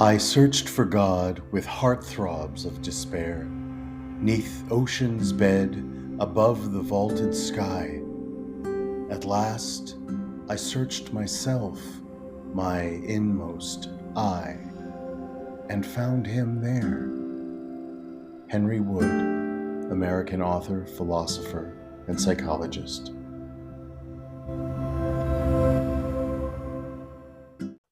I searched for God with heart-throbs of despair, 'neath ocean's bed, above the vaulted sky. At last, I searched myself, my inmost I, and found him there. Henry Wood, American author, philosopher, and psychologist.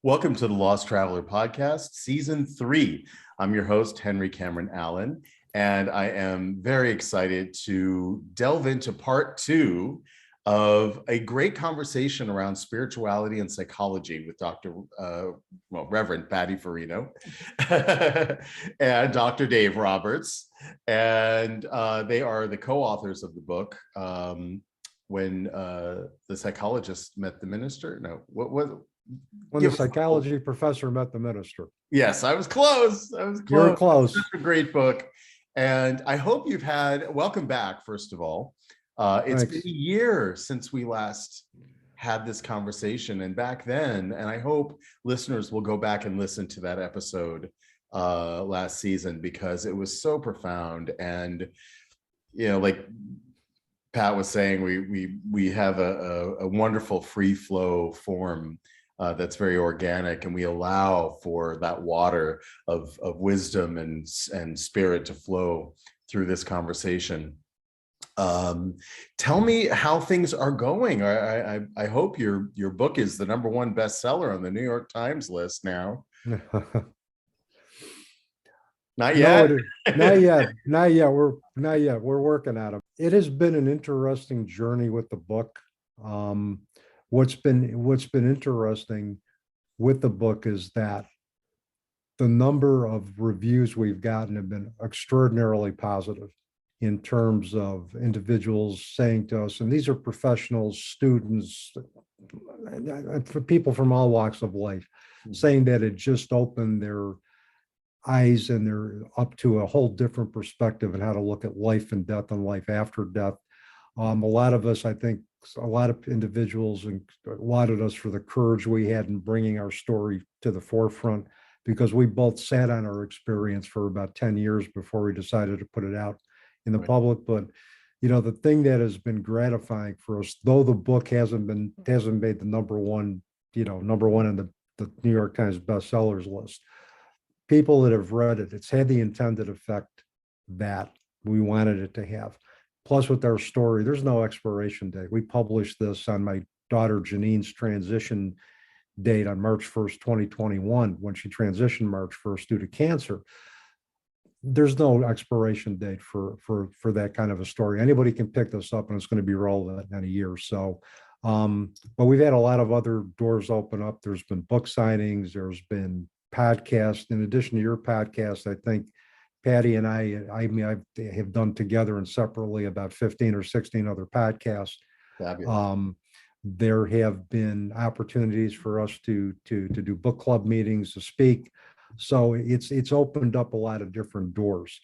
Welcome to the Lost Traveler Podcast, Season 3. I'm your host, Henry Cameron Allen, and I am very excited to delve into part 2 of a great conversation around spirituality and psychology with Reverend Patty Furino and Dr. Dave Roberts. And they are the co-authors of the book, When the Psychologist Met the Minister. No, When the psychology professor met the minister. Yes, I was close. You're close. It's such a great book. And I hope you've welcome back, first of all. It's been a year since we last had this conversation. And back then, and I hope listeners will go back and listen to that episode last season, because it was so profound. And, like Pat was saying, we have a wonderful free flow form that's very organic, and we allow for that water of wisdom and spirit to flow through this conversation. Tell me how things are going. I hope your book is the #1 bestseller on the New York Times list now. Not yet. No, not yet. We're working at it. It has been an interesting journey with the book. What's been interesting with the book is that the number of reviews we've gotten have been extraordinarily positive in terms of individuals saying to us, and these are professionals, students, for people from all walks of life, saying that it just opened their eyes and they're up to a whole different perspective on how to look at life and death and life after death. A lot of us, I think, a lot of individuals lauded us for the courage we had in bringing our story to the forefront, because we both sat on our experience for about 10 years before we decided to put it out in the public. But the thing that has been gratifying for us, though the book hasn't made the #1 in the New York Times bestsellers list, people that have read it, it's had the intended effect that we wanted it to have. Plus, with our story, there's no expiration date. We published this on my daughter Janine's transition date on March 1st, 2021, when she transitioned March 1st due to cancer. There's no expiration date for that kind of a story. Anybody can pick this up and it's going to be relevant in a year. So, but we've had a lot of other doors open up. There's been book signings. There's been podcasts. In addition to your podcast, I think Patty and I have done together and separately about 15 or 16 other podcasts. There have been opportunities for us to do book club meetings, to speak. So it's opened up a lot of different doors.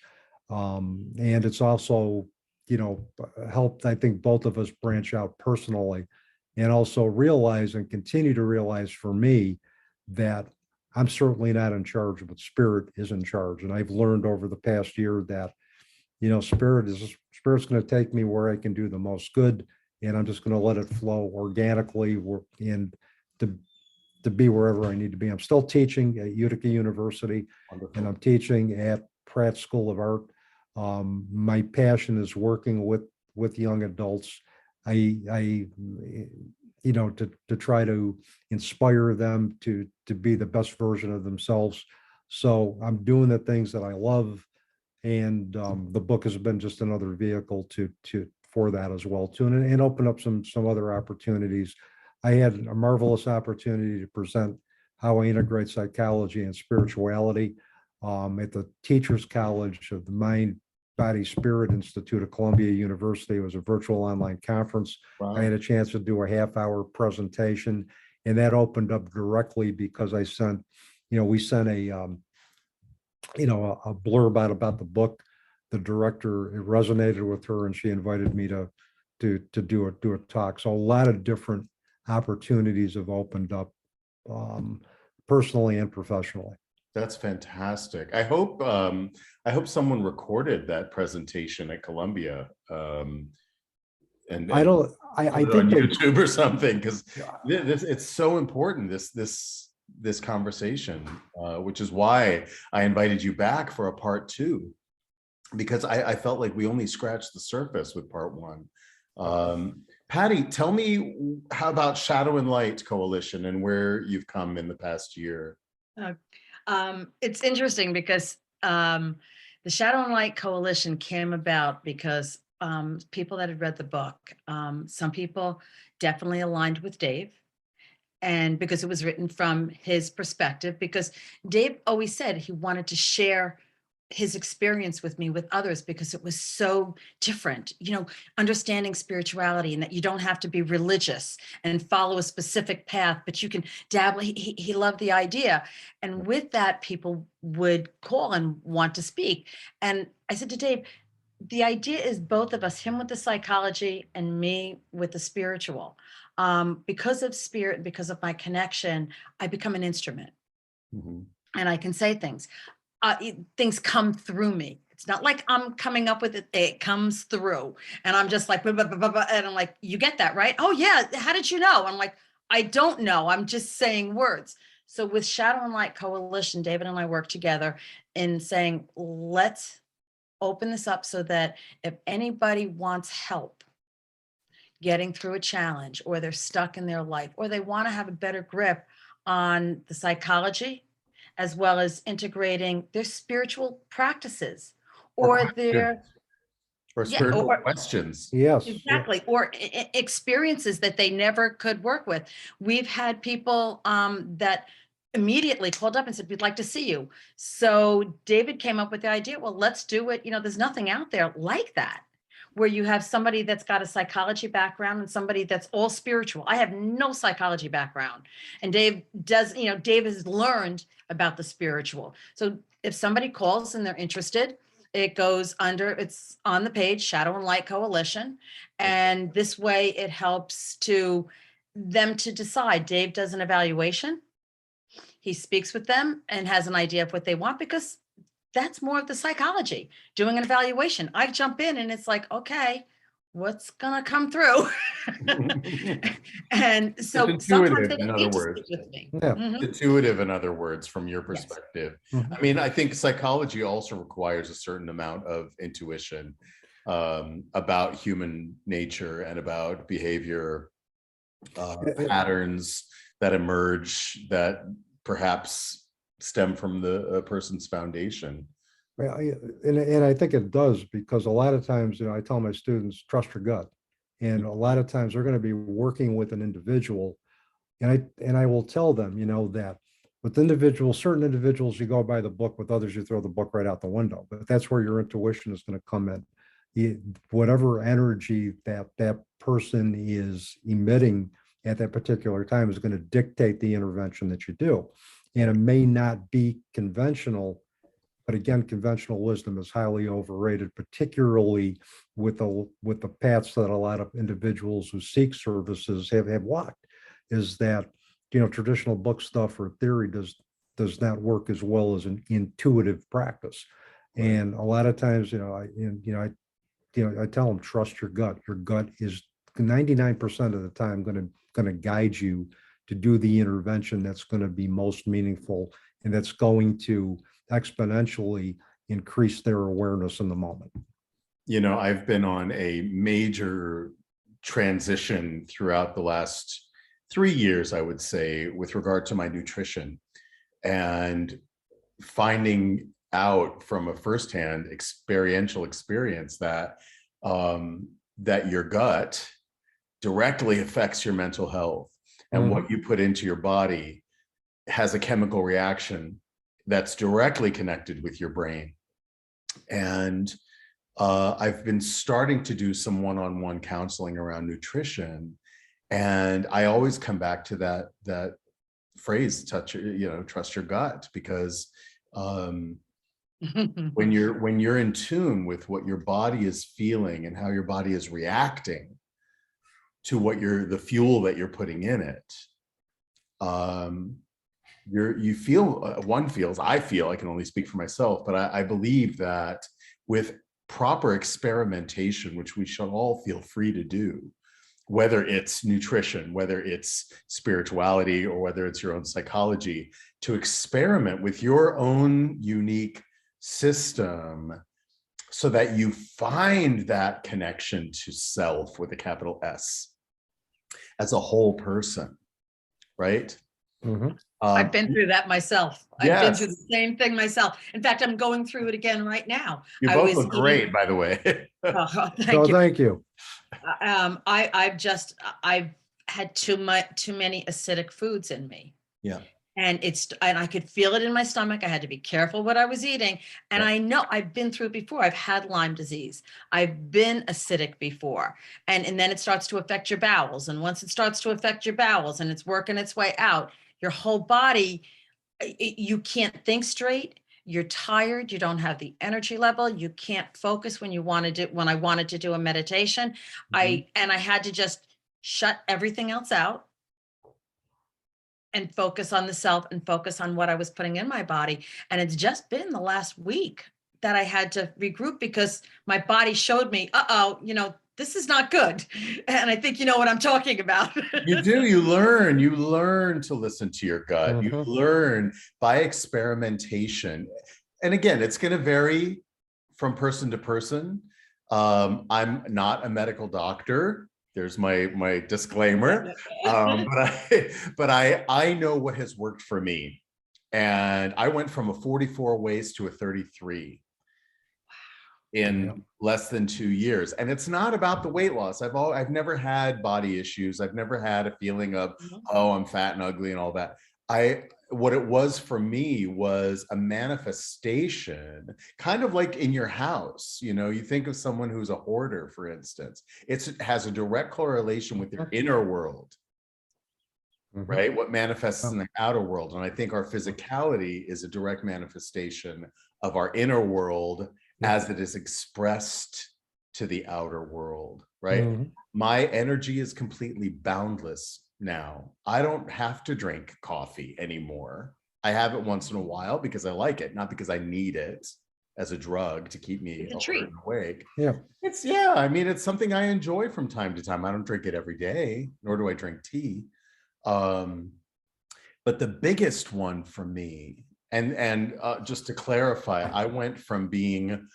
And it's also, helped, I think, both of us branch out personally, and also realize and continue to realize for me that I'm certainly not in charge, but spirit is in charge. And I've learned over the past year that, spirit's going to take me where I can do the most good. And I'm just going to let it flow organically and to be wherever I need to be. I'm still teaching at Utica University. Wonderful. And I'm teaching at Pratt School of Art. My passion is working with young adults. To try to inspire them to be the best version of themselves. So I'm doing the things that I love, and the book has been just another vehicle for that as well too, and open up some other opportunities. I had a marvelous opportunity to present how I integrate psychology and spirituality at the Teachers College of the Mind, Body, Spirit Institute of Columbia University. It was a virtual online conference. Wow. I had a chance to do a half-hour presentation, and that opened up directly because we sent a blurb out about the book. The director, it resonated with her, and she invited me to do a talk. So a lot of different opportunities have opened up personally and professionally. That's fantastic. I hope someone recorded that presentation at Columbia, and I don't, put I it on think they, YouTube or something, because this it's so important, this conversation, which is why I invited you back for a part two, because I felt like we only scratched the surface with part one. Patty, tell me, how about Shadow and Light Coalition and where you've come in the past year? It's interesting because the Shadow and Light Coalition came about because people that had read the book, some people definitely aligned with Dave, and because it was written from his perspective, because Dave always said he wanted to share his experience with me with others because it was so different, understanding spirituality, and that you don't have to be religious and follow a specific path, but you can dabble. He loved the idea, and with that, people would call and want to speak. And I said to Dave, the idea is both of us, him with the psychology and me with the spiritual. Because of spirit, because of my connection, I become an instrument. Mhm. And I can say things. Things come through me. It's not like I'm coming up with it. It comes through. And I'm just like, blah, blah, blah, blah, blah. And I'm like, you get that, right? Oh yeah. How did you know? I'm like, I don't know. I'm just saying words. So with Shadow and Light Coalition, David and I work together in saying, let's open this up so that if anybody wants help getting through a challenge, or they're stuck in their life, or they want to have a better grip on the psychology, as well as integrating their spiritual practices, Or or their, questions, or yeah, spiritual or questions. yes. exactly, or experiences that they never could work with. We've had people that immediately called up and said, we'd like to see you. So David came up with the idea, well, let's do it. There's nothing out there like that, where you have somebody that's got a psychology background and somebody that's all spiritual. I have no psychology background. And Dave does, Dave has learned about the spiritual. So if somebody calls and they're interested, it's on the page, Shadow and Light Coalition. And this way it helps to them to decide. Dave does an evaluation. He speaks with them and has an idea of what they want, because that's more of the psychology, doing an evaluation. I jump in and it's like, okay, what's gonna come through? And so It's sometimes intuitive, they in don't other need to speak words. with me. Yeah. Mhm. Intuitive, in other words, from your Yes. perspective. Mhm. I mean, I think psychology also requires a certain amount of intuition about human nature and about behavior patterns that emerge that perhaps stem from the person's foundation. Well, and I think it does, because a lot of times, I tell my students, trust your gut. And a lot of times they're going to be working with an individual. And I will tell them, that with individuals, certain individuals, you go by the book; with others, you throw the book right out the window. But that's where your intuition is going to come in. Whatever energy that person is emitting at that particular time is going to dictate the intervention that you do. And it may not be conventional, but again, conventional wisdom is highly overrated, particularly with the paths that a lot of individuals who seek services have walked. Is that traditional book stuff or theory does not work as well as an intuitive practice. And a lot of times, I tell them, trust your gut. Your gut is 99% of the time going to guide you to do the intervention that's going to be most meaningful, and that's going to exponentially increase their awareness in the moment. I've been on a major transition throughout the last 3 years, I would say, with regard to my nutrition, and finding out from a firsthand experiential experience that that your gut directly affects your mental health, and what you put into your body has a chemical reaction that's directly connected with your brain. And I've been starting to do some one-on-one counseling around nutrition, and I always come back to that phrase, trust your gut, because when you're in tune with what your body is feeling and how your body is reacting to the fuel that you're putting in it, you feel, one feels, I feel, I can only speak for myself, but I believe that with proper experimentation, which we shall all feel free to do, whether it's nutrition, whether it's spirituality, or whether it's your own psychology, to experiment with your own unique system so that you find that connection to self with a capital S as a whole person, right? I've been through that myself. I've been through Yes, the same thing myself. In fact, I'm going through it again right now. you I both was look great, by the way. Oh, So thank you. thank you. I've had too many acidic foods in me. Yeah. And I could feel it in my stomach. I had to be careful what I was eating. And Yeah. I know I've been through it before. I've had Lyme disease. I've been acidic before. And then it starts to affect your bowels. And once it starts to affect your bowels and it's working its way out, your whole body, you can't think straight. You're tired. You don't have the energy level. You can't focus when I wanted to do a meditation. I had to just shut everything else out and focus on the self and focus on what I was putting in my body. And it's just been the last week that I had to regroup because my body showed me, this is not good. And I think you know what I'm talking about. You do, you learn to listen to your gut. You learn by experimentation. And again, it's going to vary from person to person. I'm not a medical doctor. There's my disclaimer. But I know what has worked for me. And I went from a 44 waist to a 33 in less than 2 years. And it's not about the weight loss. I've never had body issues. I've never had a feeling of, oh, I'm fat and ugly and all that. What it was for me was a manifestation, kind of like in your house. You think of someone who's a hoarder, for instance. It has a direct correlation with your inner world, right? What manifests in the outer world. And I think our physicality is a direct manifestation of our inner world as it is expressed to the outer world, right? My energy is completely boundless now. I don't have to drink coffee anymore. I have it once in a while because I like it, not because I need it as a drug to keep me alert and awake. It's something I enjoy from time to time. I don't drink it every day, nor do I drink tea. But the biggest one for me, and just to clarify, I went from being,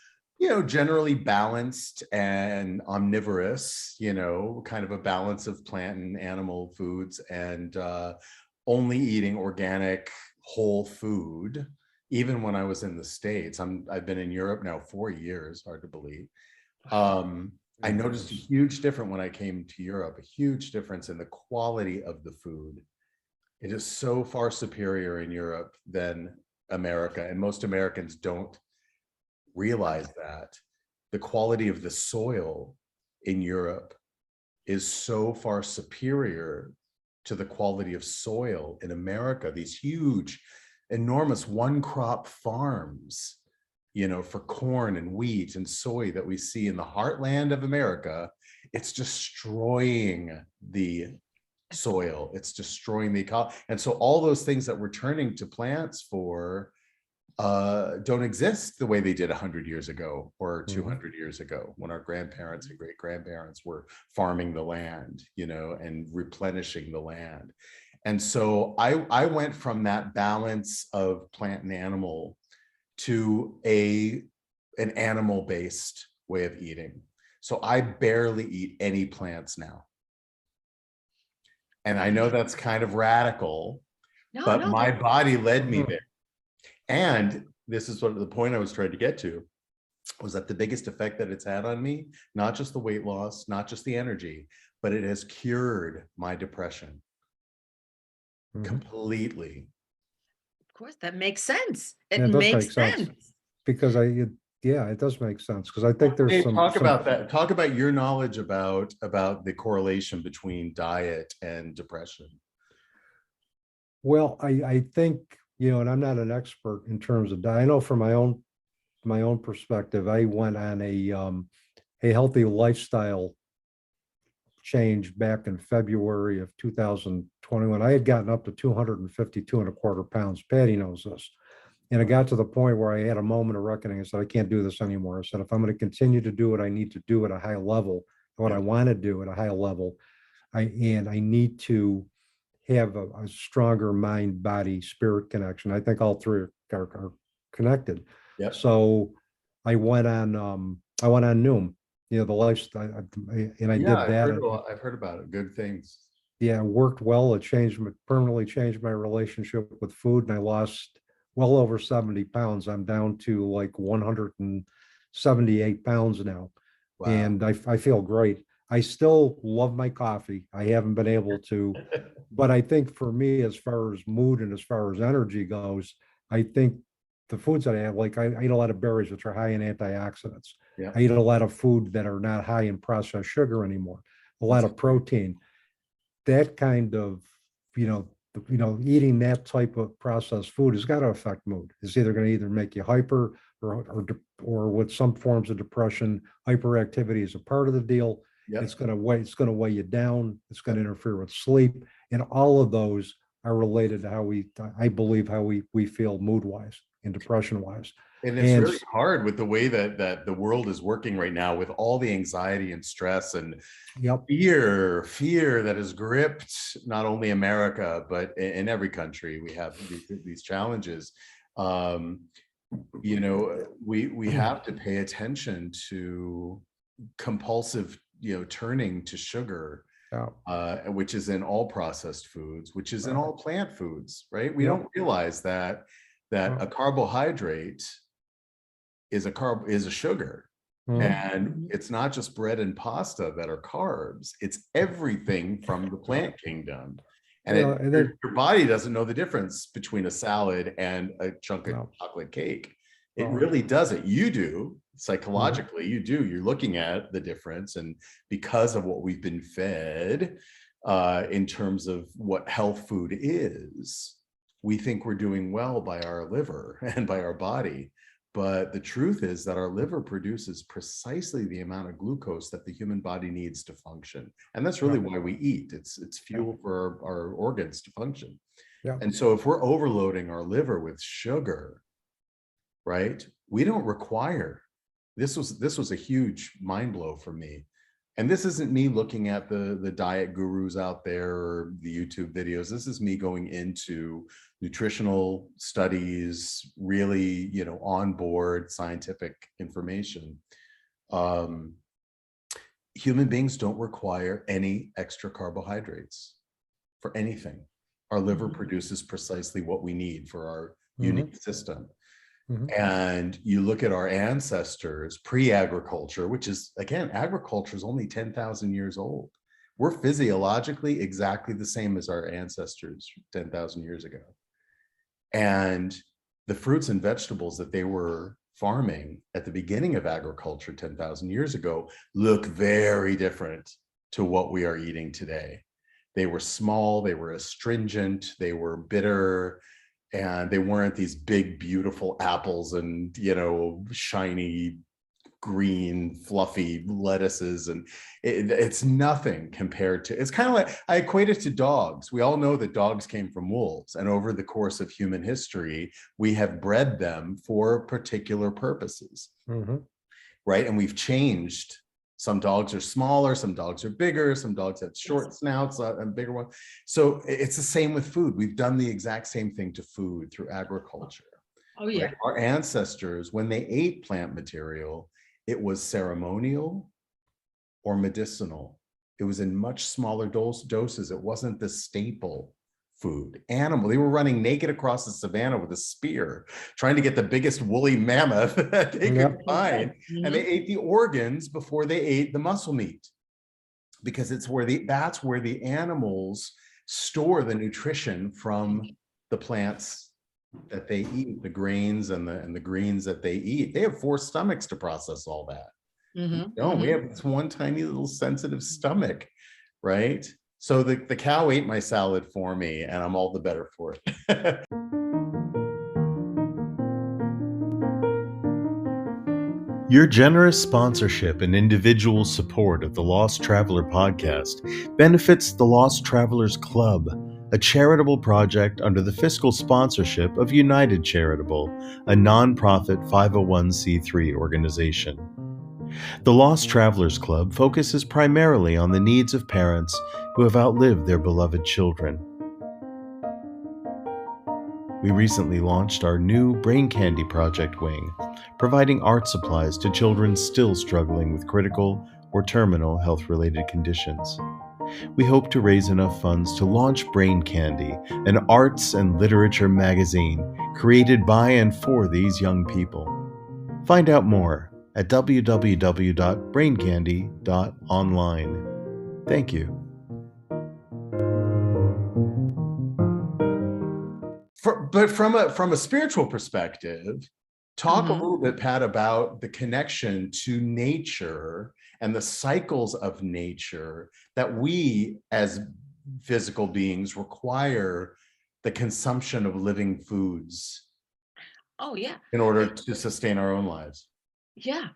generally balanced and omnivorous, kind of a balance of plant and animal foods, and only eating organic whole food, even when I was in the States. I've been in Europe now 4 years, hard to believe. I noticed a huge difference when I came to Europe, a huge difference in the quality of the food. It is so far superior in Europe than America, and most Americans don't realize that. The quality of the soil in Europe is so far superior to the quality of soil in America. These huge, enormous one-crop farms, for corn and wheat and soy that we see in the heartland of America, it's destroying the soil, it's destroying the ecology. And so all those things that we're turning to plants for don't exist the way they did 100 years ago or 200 years ago, when our grandparents and great grandparents were farming the land, and replenishing the land. And so I went from that balance of plant and animal to an animal-based way of eating. So I barely eat any plants now. And I know that's kind of radical, but my body led me there. And this is what the point I was trying to get to, was that the biggest effect that it's had on me, not just the weight loss, not just the energy, but it has cured my depression completely. Of course, that makes sense. It does makes make sense. Because it does make sense, because I think there's about that. Talk about your knowledge about the correlation between diet and depression. Well, I think, and I'm not an expert in terms of diet. I know from my own perspective, I went on a healthy lifestyle change back in February of 2021. I had gotten up to 252.25 pounds. Patty knows this. And it got to the point where I had a moment of reckoning. I said, I can't do this anymore. I said, if I'm going to continue to do what I need to do at a high level, what I want to do at a high level, I need to have a stronger mind, body, spirit connection. I think all three are connected. Yep. So I went on Noom, the lifestyle, and I did that. I've heard about it. Good things. Yeah, it worked well. It permanently changed my relationship with food, and I lost well over 70 pounds. I'm down to like 178 pounds now. Wow. And I feel great. I still love my coffee. I haven't been able to, but I think for me, as far as mood and as far as energy goes, I think the foods that I have, like I eat a lot of berries, which are high in antioxidants. Yeah. I eat a lot of food that are not high in processed sugar anymore, a lot of protein. That kind of, eating that type of processed food has got to affect mood. It's either going to make you hyper or with some forms of depression, hyperactivity is a part of the deal. Yep. It's going to weigh you down. It's going to interfere with sleep. And all of those are related to how we feel mood wise and depression wise. And it's really hard with the way that the world is working right now, with all the anxiety and stress and fear that has gripped not only America, but in every country. We have these challenges. We have to pay attention to compulsive, turning to sugar, which is in all processed foods, which is in all plant foods, right? We don't realize that a carbohydrate is a sugar. And it's not just bread and pasta that are carbs, it's everything from the plant kingdom. And your body doesn't know the difference between a salad and a chunk of chocolate cake. It really doesn't. You do. Psychologically, you do. You're looking at the difference. And because of what we've been fed in terms of what health food is, we think we're doing well by our liver and by our body. But the truth is that our liver produces precisely the amount of glucose that the human body needs to function. And that's really why we eat. It's fuel for our organs to function. Yeah. And so if we're overloading our liver with sugar, right, we don't require, this was a huge mind blow for me. And this isn't me looking at the diet gurus out there or the YouTube videos. This is me going into nutritional studies, really, on board scientific information. Human beings don't require any extra carbohydrates for anything. Our liver produces precisely what we need for our unique system. And you look at our ancestors pre-agriculture, which is, again, agriculture is only 10,000 years old. We're physiologically exactly the same as our ancestors 10,000 years ago. And the fruits and vegetables that they were farming at the beginning of agriculture 10,000 years ago look very different to what we are eating today. They were small, they were astringent, they were bitter, and they weren't these big, beautiful apples and, shiny, green, fluffy lettuces. And it's nothing compared to, it's kind of like, I equate it to dogs. We all know that dogs came from wolves. And over the course of human history, we have bred them for particular purposes, right? And we've changed. Some dogs are smaller, some dogs are bigger, some dogs have short snouts and bigger ones. So it's the same with food. We've done the exact same thing to food through agriculture. Oh yeah. Right? Our ancestors, when they ate plant material, it was ceremonial or medicinal. It was in much smaller doses. It wasn't the staple food. They were running naked across the savannah with a spear, trying to get the biggest woolly mammoth that they could find. And they ate the organs before they ate the muscle meat, because that's where the animals store the nutrition from the plants that they eat, the grains and the greens that they eat. They have 4 stomachs to process all that. We have this one tiny little sensitive stomach, right? So the cow ate my salad for me, and I'm all the better for it. Your generous sponsorship and individual support of the Lost Traveler podcast benefits the Lost Travelers Club, a charitable project under the fiscal sponsorship of United Charitable, a nonprofit 501c3 organization. The Lost Travelers Club focuses primarily on the needs of parents who have outlived their beloved children. We recently launched our new Brain Candy Project wing, providing art supplies to children still struggling with critical or terminal health-related conditions. We hope to raise enough funds to launch Brain Candy, an arts and literature magazine created by and for these young people. Find out more at www.braincandy.online. Thank you. But from a spiritual perspective, talk a little bit, Pat, about the connection to nature and the cycles of nature that we as physical beings require the consumption of living foods. Oh, yeah. In order to sustain our own lives. Yeah.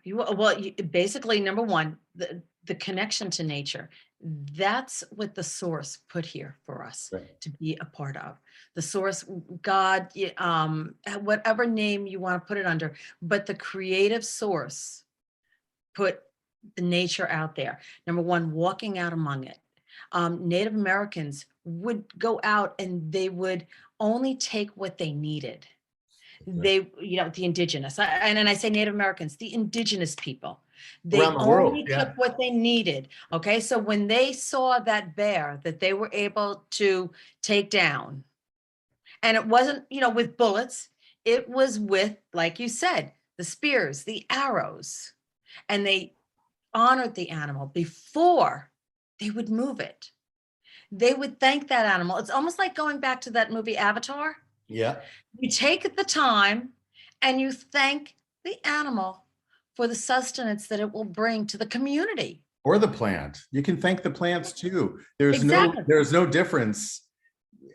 Basically, number one, the connection to nature. That's what the source put here for us to be a part of. The source, God, whatever name you want to put it under, but the creative source put the nature out there. Number one, walking out among it. Native Americans would go out and they would only take what they needed. They, the indigenous, and I say Native Americans, the indigenous people, they only took what they needed. Okay. So when they saw that bear that they were able to take down, and it wasn't, with bullets, it was with, like you said, the spears, the arrows, and they honored the animal before they would move it. They would thank that animal. It's almost like going back to that movie Avatar. Yeah. You take the time and you thank the animal for the sustenance that it will bring to the community. Or the plant. You can thank the plants too. There's no difference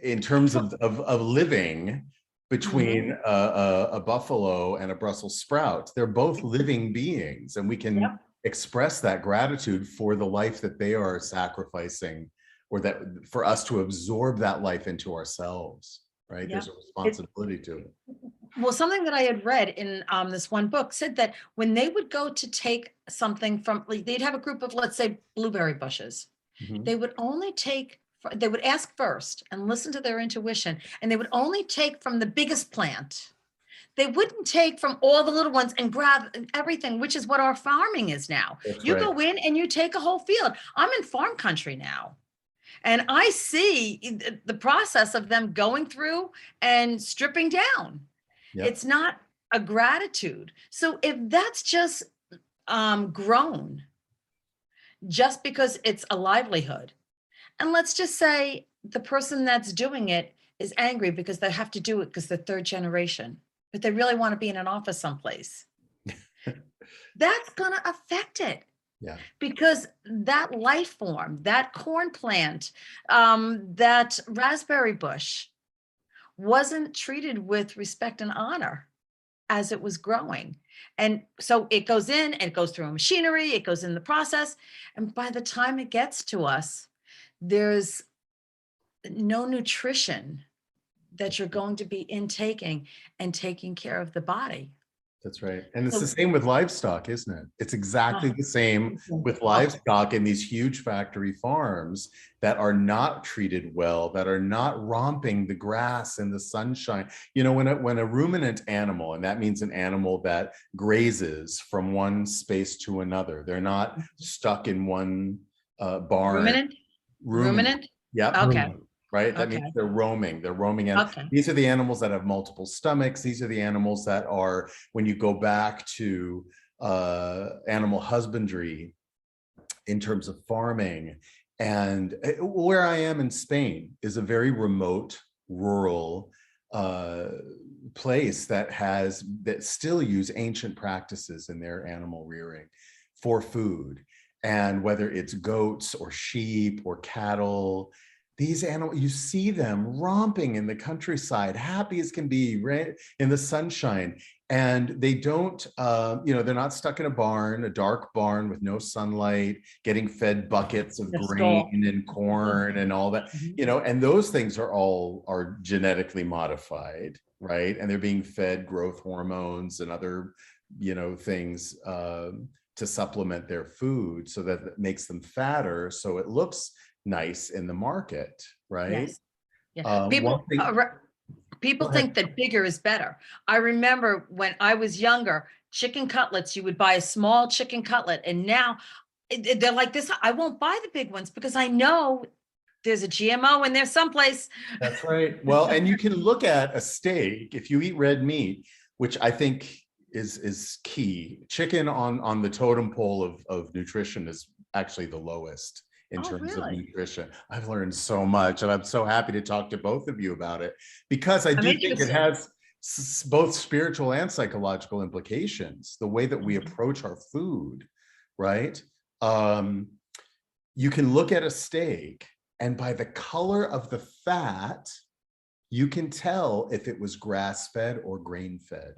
in terms of living between a buffalo and a Brussels sprout. They're both living beings, and we can express that gratitude for the life that they are sacrificing, or that for us to absorb that life into ourselves. Right? There's a responsibility to it. Well, something that I had read in this one book said that when they would go to take something from, they'd have a group of, let's say, blueberry bushes. They would only take, they would ask first and listen to their intuition, and they would only take from the biggest plant. They wouldn't take from all the little ones and grab everything, which is what our farming is now. Go in and you take a whole field. I'm in farm country now. And I see the process of them going through and stripping down. It's not a gratitude. So if that's just grown, just because it's a livelihood, and let's just say the person that's doing it is angry because they have to do it because they're third generation, but they really want to be in an office someplace. That's going to affect it. Yeah. Because that life form, that corn plant, that raspberry bush wasn't treated with respect and honor as it was growing. And so it goes in and it goes through machinery, it goes in the process. And by the time it gets to us, there's no nutrition that you're going to be intaking and taking care of the body. That's right. And it's the same with livestock, isn't it? It's exactly the same with livestock in these huge factory farms that are not treated well, that are not romping the grass in the sunshine. When a ruminant animal, and that means an animal that grazes from one space to another, they're not stuck in one barn. Ruminant? Yeah. Okay. Right? That means they're roaming. These are the animals that have multiple stomachs. These are the animals that are, when you go back to animal husbandry in terms of farming, and where I am in Spain is a very remote, rural place that still use ancient practices in their animal rearing for food. And whether it's goats or sheep or cattle, these animals, you see them romping in the countryside, happy as can be, right in the sunshine, And they don't, they're not stuck in a barn, a dark barn with no sunlight, getting fed buckets of grain and corn and all that, and those things are genetically modified, right? And they're being fed growth hormones and other, things to supplement their food so that it makes them fatter. So it looks nice in the market, right? Yes. Yeah. People think that bigger is better. I remember when I was younger, chicken cutlets, you would buy a small chicken cutlet, and now they're like this. I won't buy the big ones because I know there's a GMO in there someplace. That's right. Well, and you can look at a steak if you eat red meat, which I think is key. Chicken on the totem pole of nutrition is actually the lowest in terms of nutrition. I've learned so much, and I'm so happy to talk to both of you about it, because I do think it has both spiritual and psychological implications, the way that we approach our food, right? You can look at a steak, and by the color of the fat, you can tell if it was grass-fed or grain-fed.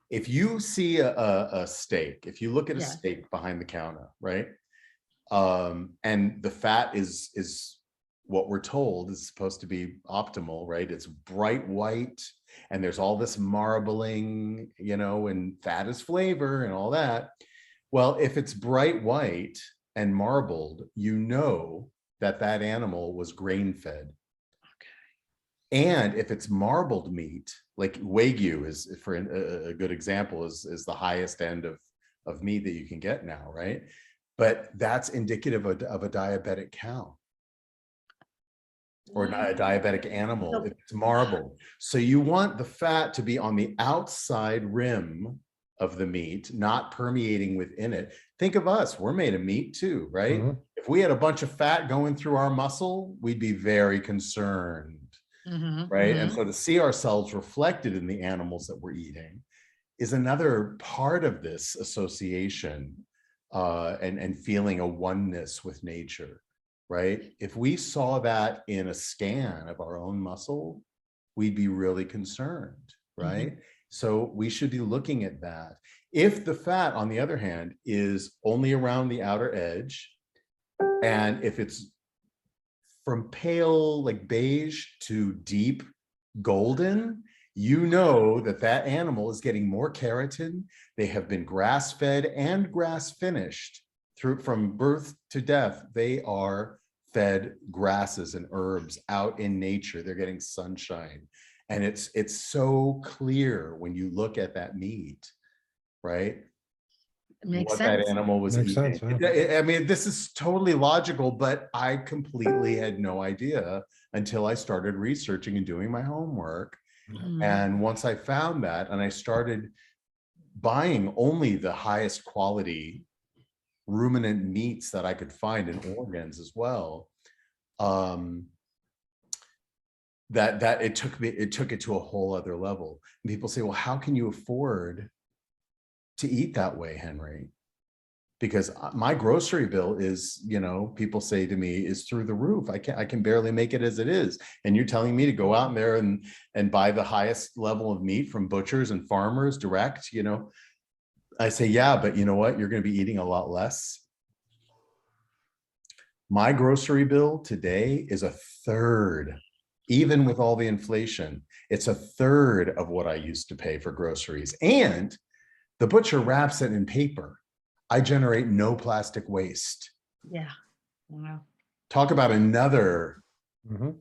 If you see a steak, if you look at a steak behind the counter, right? And the fat is what we're told is supposed to be optimal, right? It's bright white, and there's all this marbling, and fat is flavor and all that. Well, if it's bright white and marbled, that animal was grain-fed. Okay. And if it's marbled meat, like Wagyu is, for a good example, is the highest end of meat that you can get now, right? But that's indicative of a diabetic cow or a diabetic animal if it's marbled. So you want the fat to be on the outside rim of the meat, not permeating within it. Think of us, we're made of meat too, right? Mm-hmm. If we had a bunch of fat going through our muscle, we'd be very concerned, right? And so to see ourselves reflected in the animals that we're eating is another part of this association and feeling a oneness with nature, right? If we saw that in a scan of our own muscle, we'd be really concerned, right? So we should be looking at that. If the fat, on the other hand, is only around the outer edge, and if it's from pale, like beige, to deep golden, that animal is getting more keratin. They have been grass-fed and grass-finished from birth to death. They are fed grasses and herbs out in nature. They're getting sunshine. And it's so clear when you look at that meat, right? It makes sense. That animal was eating. Sense, yeah. I mean, this is totally logical, but I completely had no idea until I started researching and doing my homework. And once I found that, and I started buying only the highest quality ruminant meats that I could find, in organs as well, that it took it to a whole other level. And people say, well, how can you afford to eat that way, Henry? Because my grocery bill is, people say to me, is through the roof. I can barely make it as it is. And you're telling me to go out there and buy the highest level of meat from butchers and farmers direct, I say, yeah, but you know what? You're going to be eating a lot less. My grocery bill today is a third, even with all the inflation, it's a third of what I used to pay for groceries. And the butcher wraps it in paper. I generate no plastic waste. Yeah. Wow. Talk about another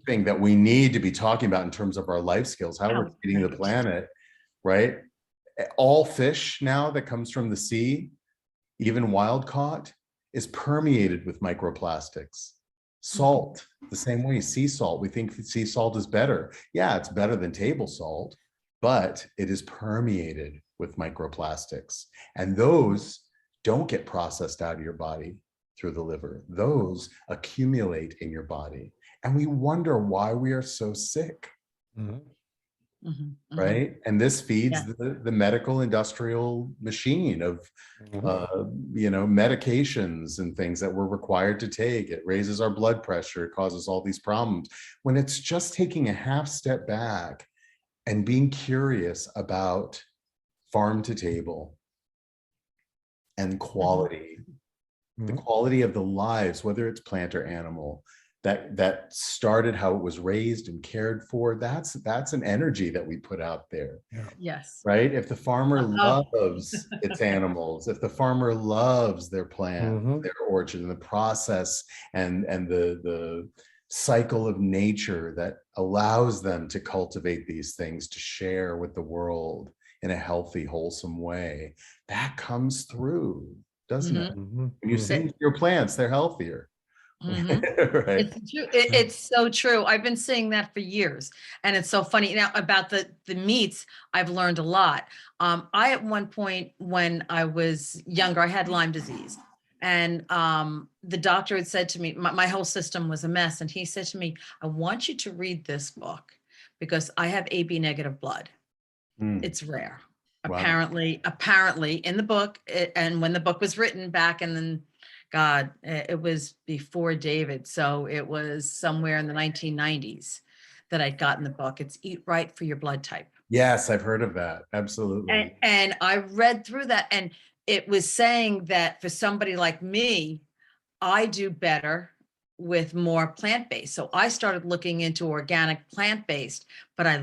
thing that we need to be talking about in terms of our life skills, how we're feeding the planet, right? All fish now that comes from the sea, even wild caught, is permeated with microplastics. Salt, the same way, sea salt. We think sea salt is better. Yeah, it's better than table salt, but it is permeated with microplastics. And those don't get processed out of your body through the liver. Those accumulate in your body. And we wonder why we are so sick, right? And this feeds the medical industrial machine of, medications and things that we're required to take. It raises our blood pressure, it causes all these problems. When it's just taking a half step back and being curious about farm to table and quality, the quality of the lives, whether it's plant or animal, that started how it was raised and cared for. That's an energy that we put out there. Yes. Right? If the farmer Oh. loves its animals, if the farmer loves their plant, their orchard, and the process and the cycle of nature that allows them to cultivate these things to share with the world in a healthy, wholesome way, that comes through, doesn't it? When you sing to your plants, they're healthier. Right. It's true. It's so true. I've been saying that for years, and it's so funny now about the meats. I've learned a lot. I at one point when I was younger, I had Lyme disease, and the doctor had said to me, my whole system was a mess, and he said to me, "I want you to read this book because I have AB negative blood. It's rare." Wow. Apparently, in the book, and when the book was written back in the God, it was before David. So it was somewhere in the 1990s that I'd gotten the book. It's Eat Right for Your Blood Type. Yes, I've heard of that. Absolutely. And I read through that, and it was saying that for somebody like me, I do better with more plant-based. So I started looking into organic plant-based, but I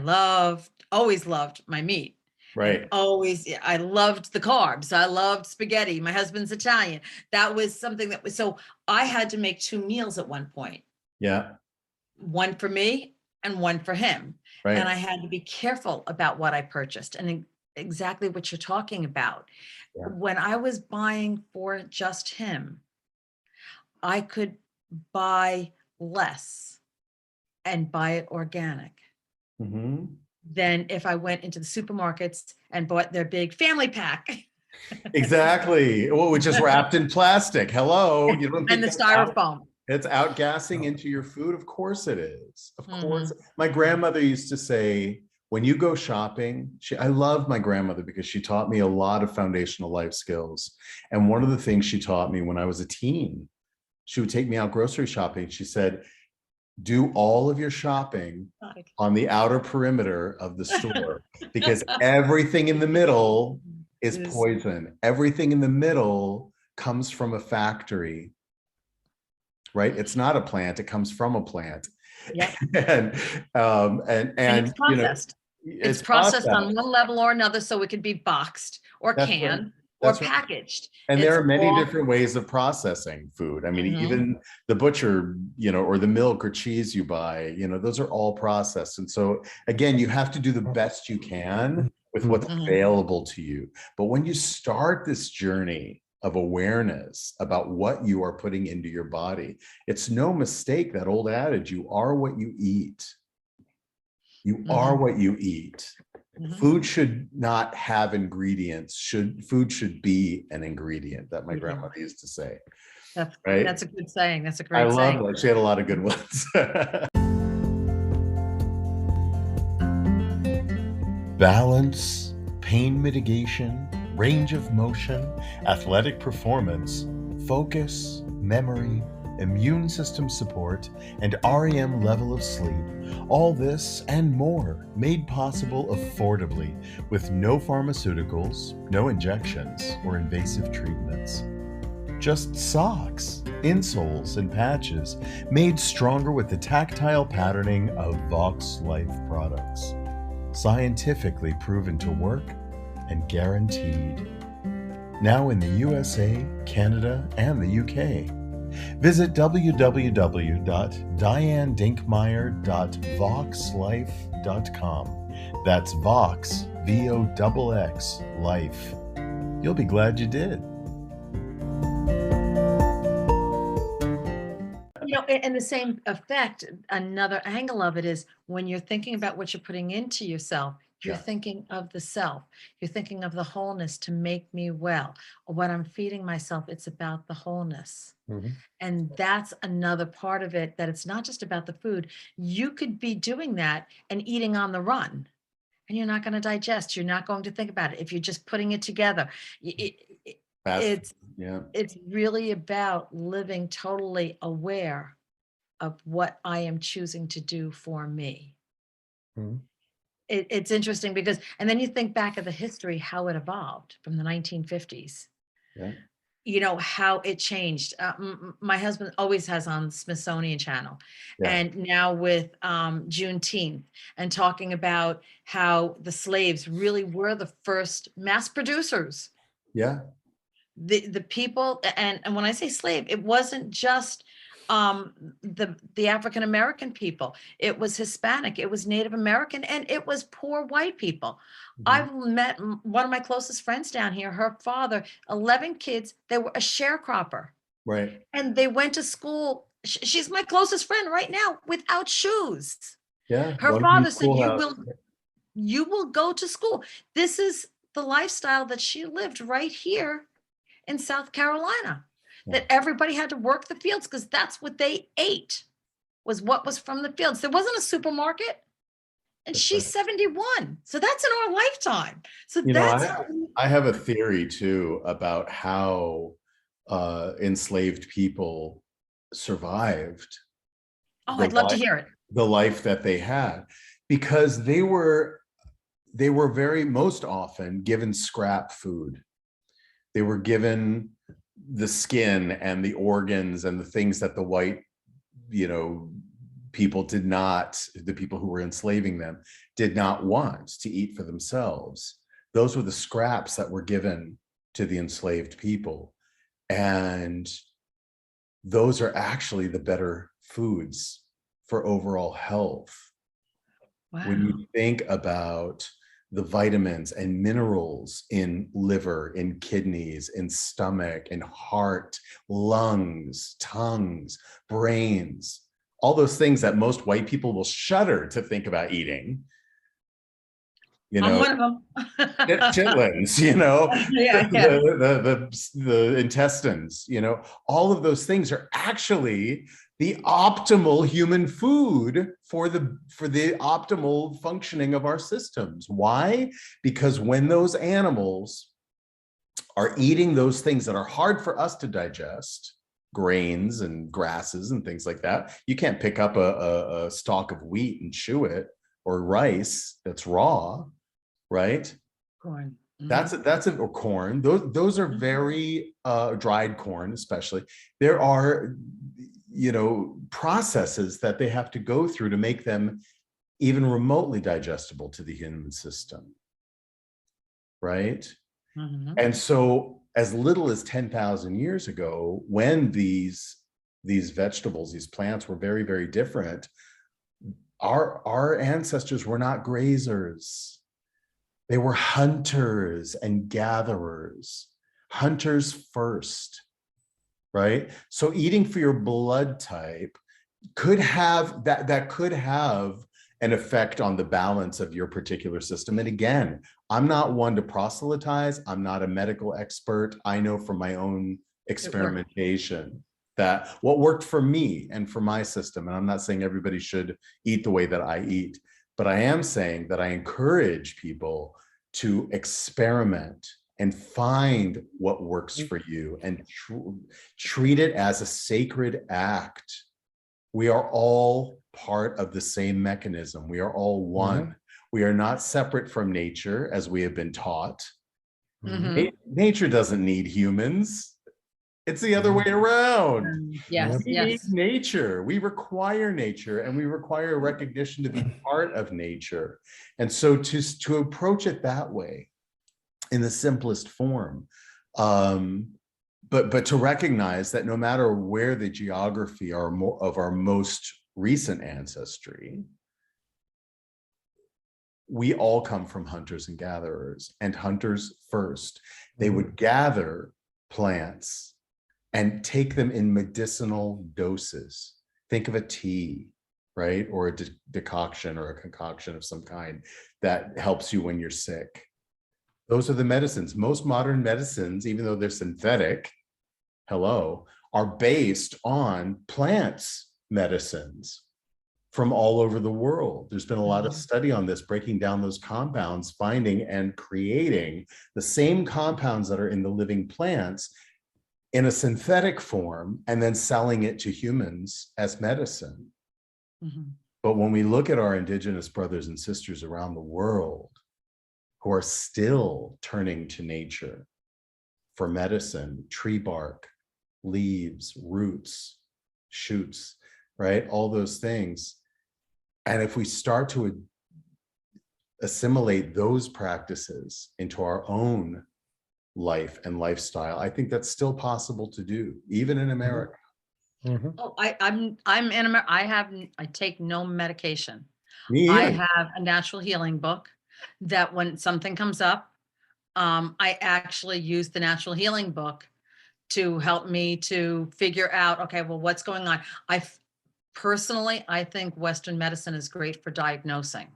always loved my meat. Right. I loved the carbs. I loved spaghetti. My husband's Italian. That was something that was, so I had to make 2 meals at one point. Yeah. One for me and one for him. Right. And I had to be careful about what I purchased, and exactly what you're talking about. Yeah. When I was buying for just him, I could buy less and buy it organic. Than if I went into the supermarkets and bought their big family pack. Exactly. Well, which is wrapped in plastic. Hello. You don't think And the styrofoam. It's outgassing into your food? Of course it is. Of course. My grandmother used to say, when you go shopping, I love my grandmother because she taught me a lot of foundational life skills. And one of the things she taught me when I was a teen, she would take me out grocery shopping. She said, do all of your shopping on the outer perimeter of the store because everything in the middle is poison. Everything in the middle comes from a factory, right? It's not a plant, it comes from a plant. Yeah. and it's processed. It's processed on one level or another, so it could be boxed or canned or packaged. And there are many different ways of processing food. I mean, even the butcher, or the milk or cheese you buy, those are all processed. And so again, you have to do the best you can with what's available to you. But when you start this journey of awareness about what you are putting into your body, it's no mistake, that old adage, you are what you eat. You are what you eat. Food should not have ingredients. Food should be an ingredient, that my grandmother used to say. That's a good saying. That's a great saying. I love it. She had a lot of good ones. Balance, pain mitigation, range of motion, athletic performance, focus, memory, immune system support, and REM level of sleep. All this and more made possible affordably with no pharmaceuticals, no injections, or invasive treatments. Just socks, insoles, and patches made stronger with the tactile patterning of Vox Life products. Scientifically proven to work and guaranteed. Now in the USA, Canada, and the UK. Visit www.dianedinkmeyer.voxlife.com. That's Vox, VOXX, life. You'll be glad you did. In the same effect, another angle of it is when you're thinking about what you're putting into yourself, you're thinking of the self. You're thinking of the wholeness to make me well. Or what I'm feeding myself, it's about the wholeness. And that's another part of it, that it's not just about the food. You could be doing that and eating on the run, and you're not going to digest. You're not going to think about it. If you're just putting it together, it's really about living totally aware of what I am choosing to do for me. it's interesting because, and then you think back of the history, how it evolved from the 1950s. Yeah. You know, how it changed. My husband always has on Smithsonian Channel, Yeah. and now with Juneteenth, and talking about how the slaves really were the first mass producers. Yeah. The people, and when I say slave, it wasn't just the African American people. It was Hispanic, it was Native American, and it was poor white people. I've met one of my closest friends down here, her father, 11 kids, they were a sharecropper. Right. And they went to school. She's my closest friend right now, without shoes. Yeah. Her father said, you will go to school. This is the lifestyle that she lived right here in South Carolina, that everybody had to work the fields because that's what they ate, was what was from the fields. There wasn't a supermarket, and she's 71. So that's in our lifetime. So I have a theory too about how enslaved people survived. I'd love to hear it. The life that they had, because they were very, most often given scrap food. They were given the skin and the organs and the things that the white, people did not, the people who were enslaving them did not want to eat for themselves. Those were the scraps that were given to the enslaved people. And those are actually the better foods for overall health. Wow. When you think about the vitamins and minerals in liver, in kidneys, in stomach, in heart, lungs, tongues, brains, all those things that most white people will shudder to think about eating. I'm one of them. Chitlins, the intestines, all of those things are actually the optimal human food for the optimal functioning of our systems. Why? Because when those animals are eating those things that are hard for us to digest, grains and grasses and things like that, you can't pick up a stalk of wheat and chew it, or rice that's raw, right? Corn. Mm-hmm. Or corn. Those are very dried corn, especially. There are processes that they have to go through to make them even remotely digestible to the human system, right? Mm-hmm. And so as little as 10,000 years ago, when these vegetables, these plants were very, very different, our ancestors were not grazers. They were hunters and gatherers, hunters first. Right? So eating for your blood type could have that could have an effect on the balance of your particular system. And again, I'm not one to proselytize. I'm not a medical expert. I know from my own experimentation that what worked for me and for my system, and I'm not saying everybody should eat the way that I eat, but I am saying that I encourage people to experiment and find what works for you, and treat it as a sacred act. We are all part of the same mechanism. We are all one. Mm-hmm. We are not separate from nature, as we have been taught. Mm-hmm. Nature doesn't need humans. It's the other way around. Yes, we need nature. We require nature, and we require recognition to be part of nature. And so to approach it that way, in the simplest form, but to recognize that no matter where the geography of our most recent ancestry, we all come from hunters and gatherers, and hunters first. They would gather plants and take them in medicinal doses. Think of a tea, right? Or a decoction or a concoction of some kind that helps you when you're sick. Those are the medicines. Most modern medicines, even though they're synthetic, are based on plants medicines from all over the world. There's been a lot of study on this, breaking down those compounds, finding and creating the same compounds that are in the living plants in a synthetic form, and then selling it to humans as medicine. Mm-hmm. But when we look at our Indigenous brothers and sisters around the world who are still turning to nature for medicine, tree bark, leaves, roots, shoots, right? All those things. And if we start to assimilate those practices into our own life and lifestyle, I think that's still possible to do, even in America. Mhm. Oh, I'm in America. I take no medication. Me I either. have a natural healing book that when something comes up, I actually use the natural healing book to help me to figure out, okay, well, what's going on? Personally, I think Western medicine is great for diagnosing.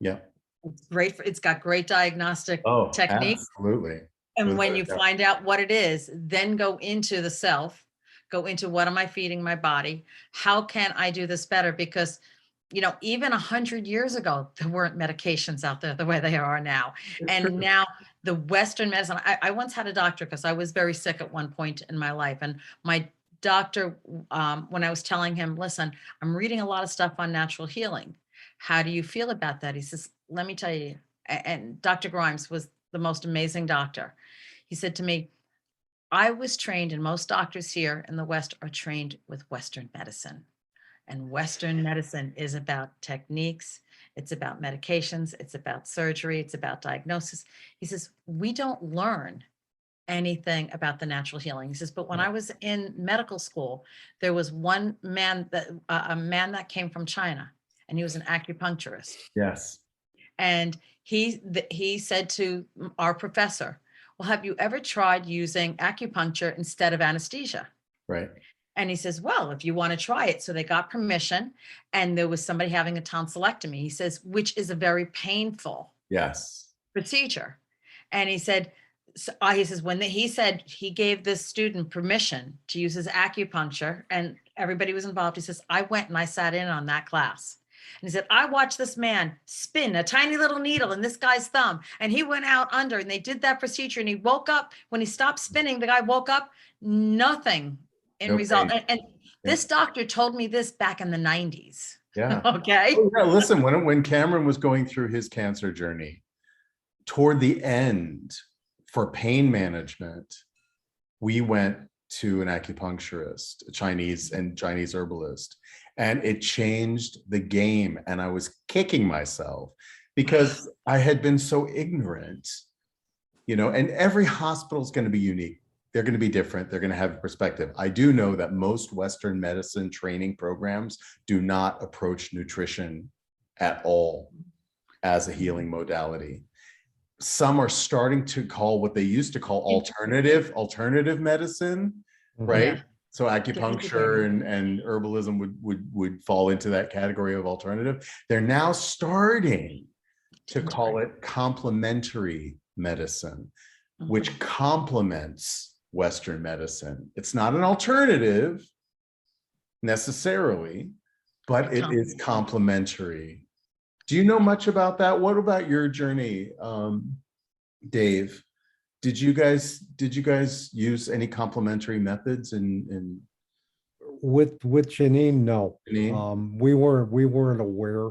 Yeah. It's great it's got great diagnostic Oh, techniques. absolutely. And when Without a you doubt. find out what it is, then go into the self, go into what am I feeding my body? How can I do this better? Because, even 100 years ago, there weren't medications out there the way they are now. It's true. And now the Western medicine, I once had a doctor because I was very sick at one point in my life. And my doctor, when I was telling him, listen, I'm reading a lot of stuff on natural healing. How do you feel about that? He says, let me tell you. And Dr. Grimes was the most amazing doctor. He said to me, I was trained, and most doctors here in the West are trained with Western medicine. And Western medicine is about techniques, it's about medications, it's about surgery, it's about diagnosis. He says, we don't learn anything about the natural healing. He says, but when I was in medical school, there was one man a man that came from China, and he was an acupuncturist. Yes. And he said to our professor, well, have you ever tried using acupuncture instead of anesthesia? Right. And he says, well, if you want to try it. So they got permission, and there was somebody having a tonsillectomy. He says, which is a very painful Yes. procedure. And he said, he says, he said he gave this student permission to use his acupuncture and everybody was involved. He says, I went and I sat in on that class. And he said, I watched this man spin a tiny little needle in this guy's thumb, and he went out under, and they did that procedure, and he woke up. When he stopped spinning, the guy woke up, nothing in No result. pain. And this doctor told me this back in the 90s. Yeah. Okay. Oh, yeah. Listen, when Cameron was going through his cancer journey, toward the end, for pain management, we went to an acupuncturist, a Chinese herbalist, and it changed the game. And I was kicking myself because I had been so ignorant, and every hospital is going to be unique. They're going to be different. They're going to have a perspective. I do know that most Western medicine training programs do not approach nutrition at all as a healing modality. Some are starting to call what they used to call alternative medicine, right? Yeah. So acupuncture and herbalism would fall into that category of alternative. They're now starting to call it complementary medicine, which complements Western medicine. It's not an alternative necessarily, but it is complementary. Do you know much about that? What about your journey, Dave? Did you guys use any complementary methods in With Janine? No. Janine? We weren't aware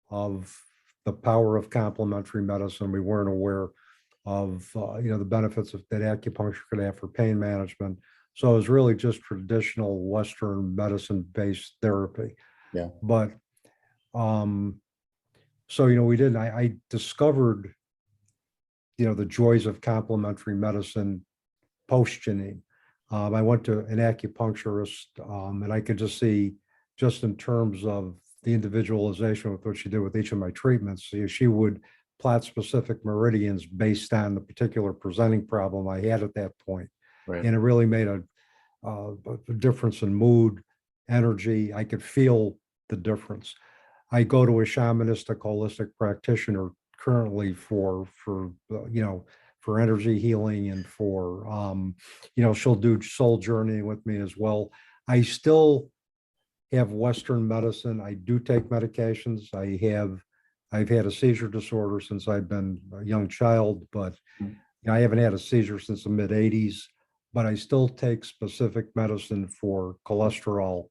of the power of complementary medicine. We weren't aware of the benefits that acupuncture could have for pain management. So it was really just traditional Western medicine based therapy. Yeah. But so we didn't. I discovered the joys of complementary medicine post Janine. I went to an acupuncturist, and I could just see, just in terms of the individualization with what she did with each of my treatments, she would plot specific meridians based on the particular presenting problem I had at that point. Right. And it really made a difference in mood, energy. I could feel the difference. I go to a shamanistic holistic practitioner currently for energy healing and for she'll do soul journeying with me as well. I still have Western medicine. I do take medications. I've had a seizure disorder since I've been a young child, but I haven't had a seizure since the mid 80s. But I still take specific medicine for cholesterol,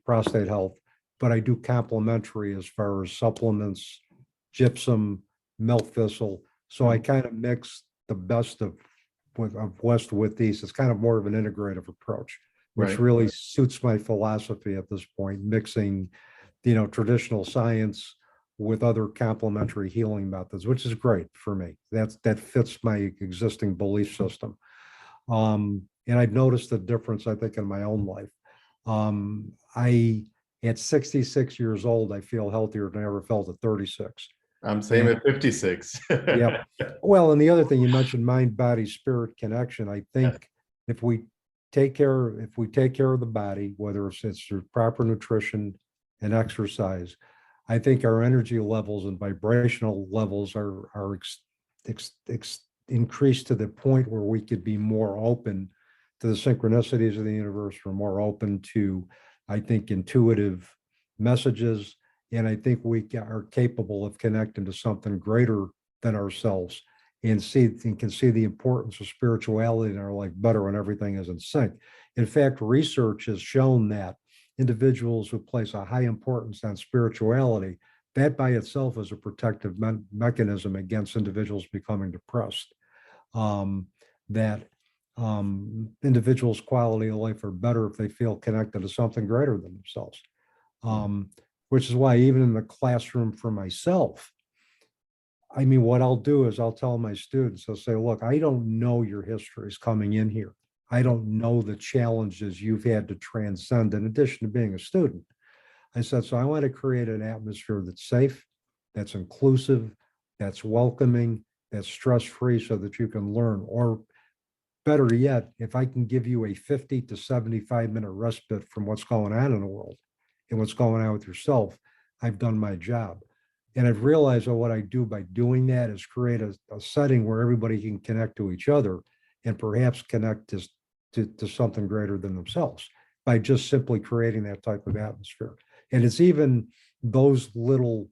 prostate health, but I do complementary as far as supplements, gypsum, milk thistle. So I kind of mix the best of West with East. It's kind of more of an integrative approach, which Right. really suits my philosophy at this point, mixing, traditional science with other complementary healing methods, which is great for me. That fits my existing belief system. And I've noticed the difference, I think, in my own life. At 66 years old, I feel healthier than I ever felt at 36. I'm same at 56. Yeah. Well, and the other thing you mentioned, mind, body, spirit connection. I think if we take care of the body, whether it's through proper nutrition and exercise, I think our energy levels and vibrational levels are increased to the point where we could be more open to the synchronicities of the universe. We're more open to, I think, intuitive messages. And I think we are capable of connecting to something greater than ourselves and can see the importance of spirituality in our life better when everything is in sync. In fact, research has shown that individuals who place a high importance on spirituality, that by itself is a protective mechanism against individuals becoming depressed. Individuals' quality of life are better if they feel connected to something greater than themselves. Which is why even in the classroom for myself, I mean, what I'll do is I'll tell my students, I'll say, look, I don't know your histories coming in here. I don't know the challenges you've had to transcend in addition to being a student. I said, so I want to create an atmosphere that's safe, that's inclusive, that's welcoming, that's stress-free so that you can learn. Or better yet, if I can give you a 50 to 75-minute respite from what's going on in the world and what's going on with yourself, I've done my job. And I've realized that what I do by doing that is create a setting where everybody can connect to each other and perhaps connect to something greater than themselves by just simply creating that type of atmosphere. And it's even those little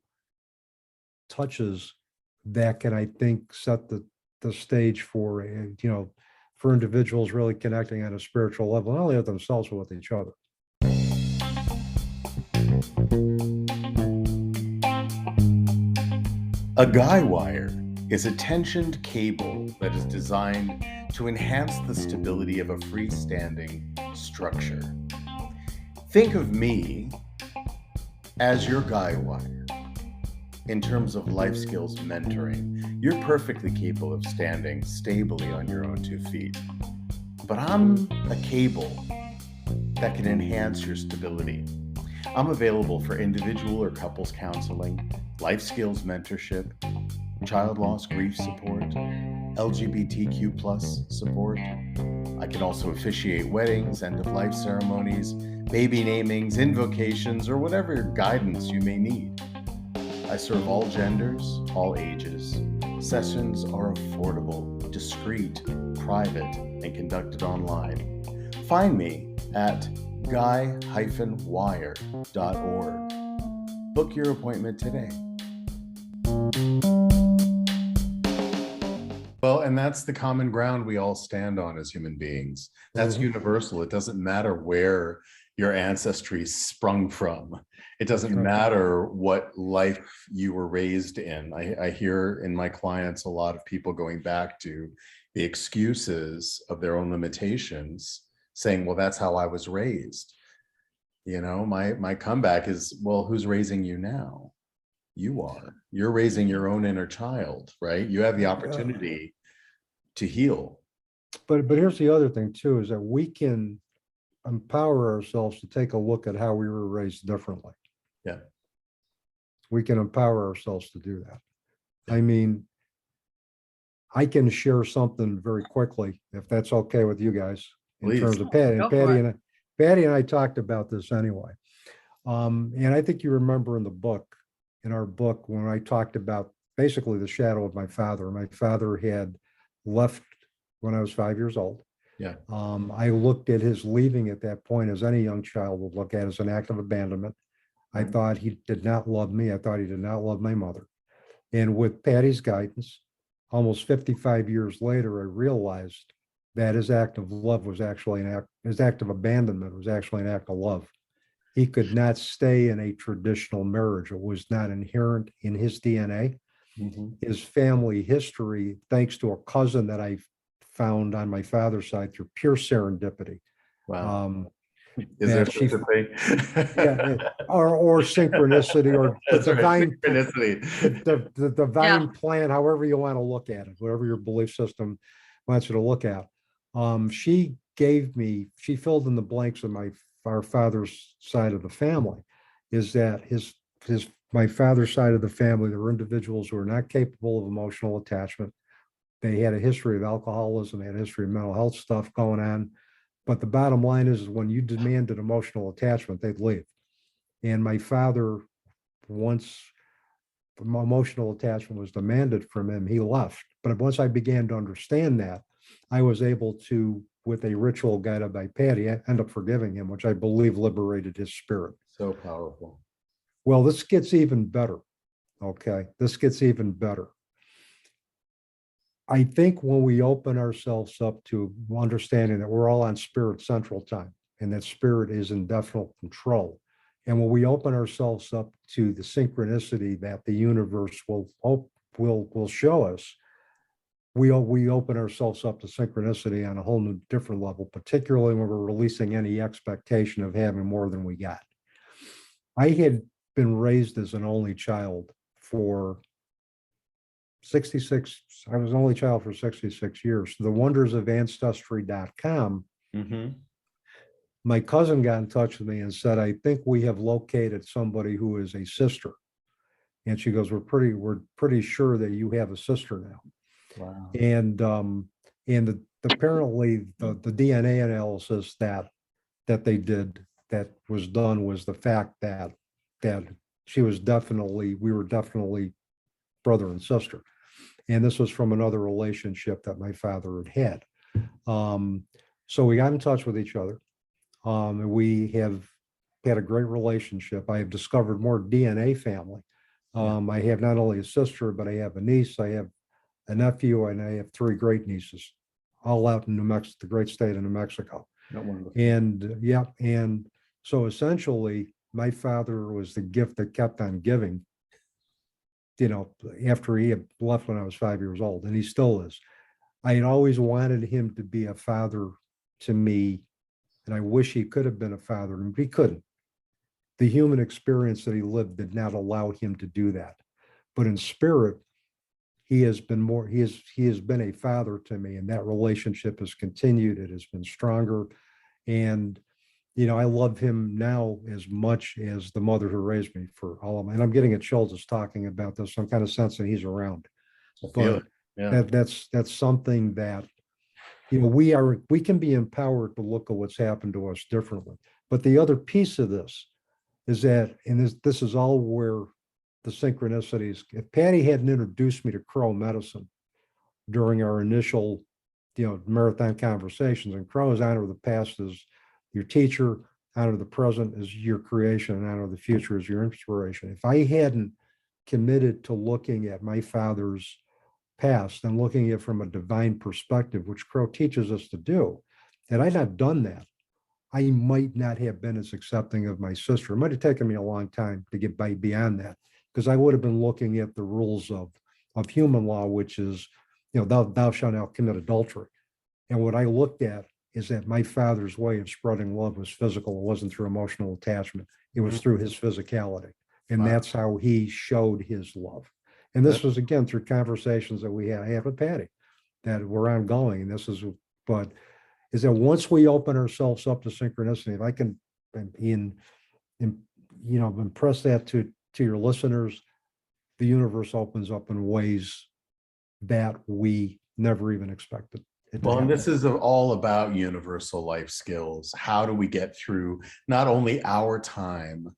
touches that can, I think, set the stage for, for individuals really connecting on a spiritual level, not only with themselves, but with each other. A guy wire is a tensioned cable that is designed to enhance the stability of a freestanding structure. Think of me as your guy wire. In terms of life skills mentoring, you're perfectly capable of standing stably on your own 2 feet. But I'm a cable that can enhance your stability. I'm available for individual or couples counseling, life skills mentorship, child loss grief support, LGBTQ+ support. I can also officiate weddings, end-of-life ceremonies, baby namings, invocations, or whatever guidance you may need. I serve all genders, all ages. Sessions are affordable, discreet, private, and conducted online. Find me at guy-wire.org. Book your appointment today. Well, and that's the common ground we all stand on as human beings. That's universal. It doesn't matter where your ancestry sprung from. It doesn't matter what life you were raised in. I hear in my clients a lot of people going back to the excuses of their own limitations, saying, well, that's how I was raised. My comeback is, well, who's raising you now? You are. You're raising your own inner child, right? You have the opportunity to heal. But here's the other thing too, is that we can empower ourselves to take a look at how we were raised differently. Yeah. We can empower ourselves to do that. I mean, I can share something very quickly, if that's okay with you guys, in Please. terms of Patty. Patty and I talked about this anyway. And I think you remember in our book, when I talked about basically the shadow of my father. My father had left when I was 5 years old. Yeah. I looked at his leaving at that point, as any young child would look at, as an act of abandonment. I thought he did not love me. I thought he did not love my mother. And with Patty's guidance, almost 55 years later, I realized that his act of love was actually his act of abandonment was actually an act of love. He could not stay in a traditional marriage. It was not inherent in his DNA. His family history, thanks to a cousin that I found on my father's side through pure serendipity. Wow. Is there such a thing? or synchronicity, or the divine, synchronicity. the divine plan, however you want to look at it, whatever your belief system wants you to look at. She filled in the blanks of our father's side of the family. Is that my father's side of the family, there were individuals who were not capable of emotional attachment. They had a history of alcoholism, they had a history of mental health stuff going on. But the bottom line is when you demanded emotional attachment, they'd leave. And my father, once emotional attachment was demanded from him, he left. But once I began to understand that, I was able to, with a ritual guided by Patty, end up forgiving him, which I believe liberated his spirit. So powerful. Well, this gets even better. Okay, this gets even better. I think when we open ourselves up to understanding that we're all on Spirit Central Time and that Spirit is in definite control, and when we open ourselves up to the synchronicity that the universe will show us, we open ourselves up to synchronicity on a whole new different level, particularly when we're releasing any expectation of having more than we got. I had been raised as an only child for 66, I was an only child for 66 years. The wonders of ancestry.com, my cousin got in touch with me and said, I think we have located somebody who is a sister. And she goes, we're pretty sure that you have a sister now. Wow. And apparently the DNA analysis that they did, that was done, was the fact that we were definitely brother and sister. And this was from another relationship that my father had. So we got in touch with each other. And we have had a great relationship. I have discovered more DNA family. I have not only a sister, but I have a niece, I have a nephew, and I have 3 great nieces, all out in New Mexico, the great state of New Mexico. And so essentially, my father was the gift that kept on giving, after he had left when I was 5 years old, and he still is. I had always wanted him to be a father to me, and I wish he could have been a father, but he couldn't. The human experience that he lived did not allow him to do that. But in spirit, he has been a father to me, and that relationship has continued. It has been stronger. And, I love him now as much as the mother who raised me for all of my, and I'm getting a chill just talking about this. So I'm kind of sensing he's around. But that's something that, we can be empowered to look at what's happened to us differently. But the other piece of this is that, and this is all where the synchronicities, if Patty hadn't introduced me to Crow medicine during our initial, marathon conversations, and Crow is honor the past as your teacher, honor the present as your creation, and honor the future as your inspiration. If I hadn't committed to looking at my father's past and looking at it from a divine perspective, which Crow teaches us to do, had I not done that, I might not have been as accepting of my sister. It might have taken me a long time to get beyond that, because I would have been looking at the rules of human law, which is, thou shalt not commit adultery. And what I looked at is that my father's way of spreading love was physical. It wasn't through emotional attachment. It was through his physicality. And that's how he showed his love. And this was, again, through conversations that I had with Patty that were ongoing. And this is, but is that once we open ourselves up to synchronicity, if I can, impress that to your listeners, the universe opens up in ways that we never even expected. Well, and this is all about universal life skills. How do we get through not only our time,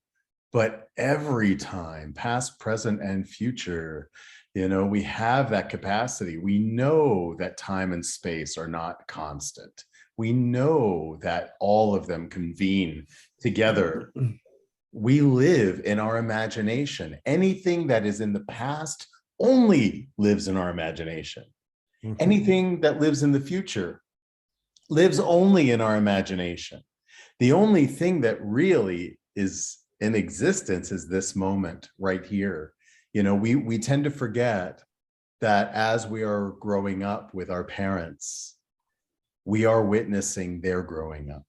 but every time, past, present, and future? We have that capacity. We know that time and space are not constant. We know that all of them convene together. We live in our imagination. Anything that is in the past only lives in our imagination. Anything that lives in the future lives only in our imagination. The only thing that really is in existence is this moment right here. You know, we tend to forget that as we are growing up with our parents, we are witnessing their growing up.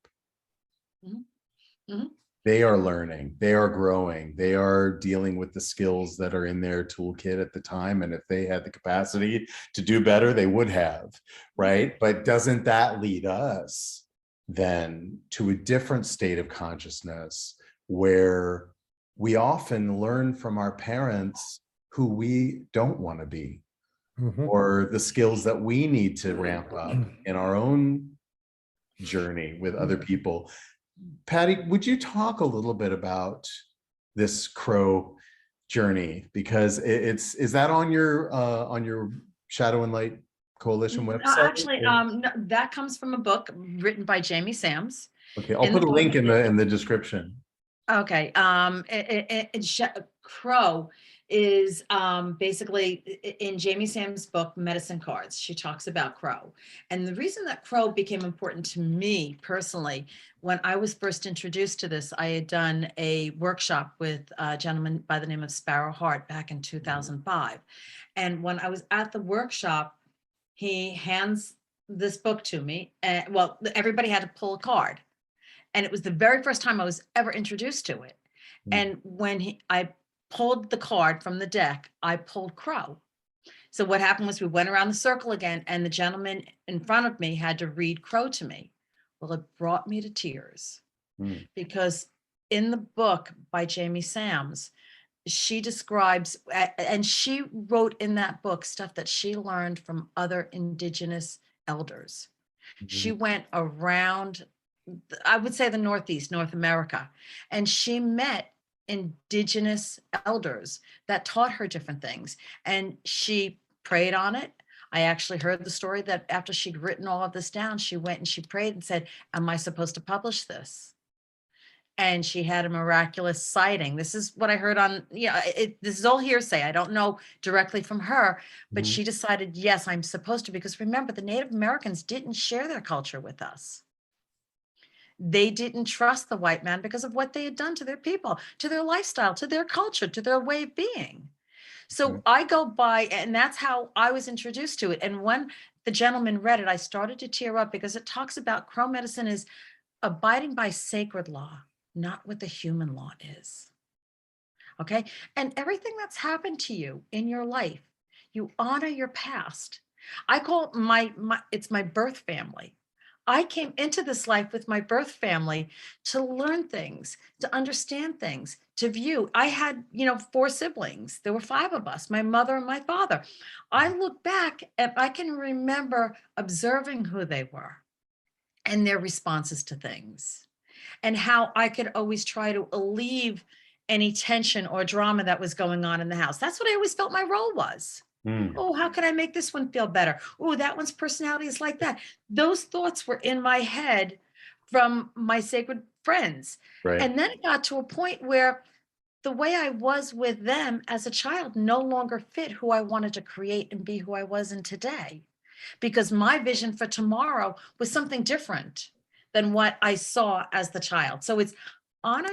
Mm-hmm. Mm-hmm. They are learning, they are growing, they are dealing with the skills that are in their toolkit at the time. And if they had the capacity to do better, they would have, right? But doesn't that lead us then to a different state of consciousness where we often learn from our parents who we don't want to be, or the skills that we need to ramp up in our own journey with other people? Patty, would you talk a little bit about this crow journey? Because is that on your Shadow and Light Coalition website? No, actually, no, that comes from a book written by Jamie Sams. Okay, I'll put a link in the description. Okay, Crow is basically in Jamie Sam's book, Medicine Cards. She talks about Crow. And the reason that Crow became important to me personally, when I was first introduced to this, I had done a workshop with a gentleman by the name of Sparrow Hart back in 2005. And when I was at the workshop, he hands this book to me. Well, everybody had to pull a card. And it was the very first time I was ever introduced to it. And when I pulled the card from the deck, I pulled Crow. So what happened was we went around the circle again, and the gentleman in front of me had to read Crow to me. Well, it brought me to tears because in the book by Jamie Sams, she describes, and she wrote in that book stuff that she learned from other Indigenous elders. She went around, I would say, the Northeast, North America, and she met Indigenous elders that taught her different things, and she prayed on it. I actually heard the story that after she'd written all of this down, she went and she prayed and said, am I supposed to publish this? And she had a miraculous sighting. This is what I heard on, this is all hearsay. I don't know directly from her, but she decided, yes, I'm supposed to, because remember, the Native Americans didn't share their culture with us. They didn't trust the white man because of what they had done to their people, to their lifestyle, to their culture, to their way of being. So I go by, and that's how I was introduced to it. And when the gentleman read it, I started to tear up because it talks about Crow medicine is abiding by sacred law, not what the human law is. Okay. And everything that's happened to you in your life, you honor your past. I call it it's my birth family. I came into this life with my birth family to learn things, to understand things, to view. I had, 4 siblings. There were 5 of us, my mother and my father. I look back and I can remember observing who they were and their responses to things, and how I could always try to alleviate any tension or drama that was going on in the house. That's what I always felt my role was. Oh, how can I make this one feel better? Oh, that one's personality is like that. Those thoughts were in my head from my sacred friends. Right. And then it got to a point where the way I was with them as a child no longer fit who I wanted to create and be who I was in today, because my vision for tomorrow was something different than what I saw as the child. So it's honor.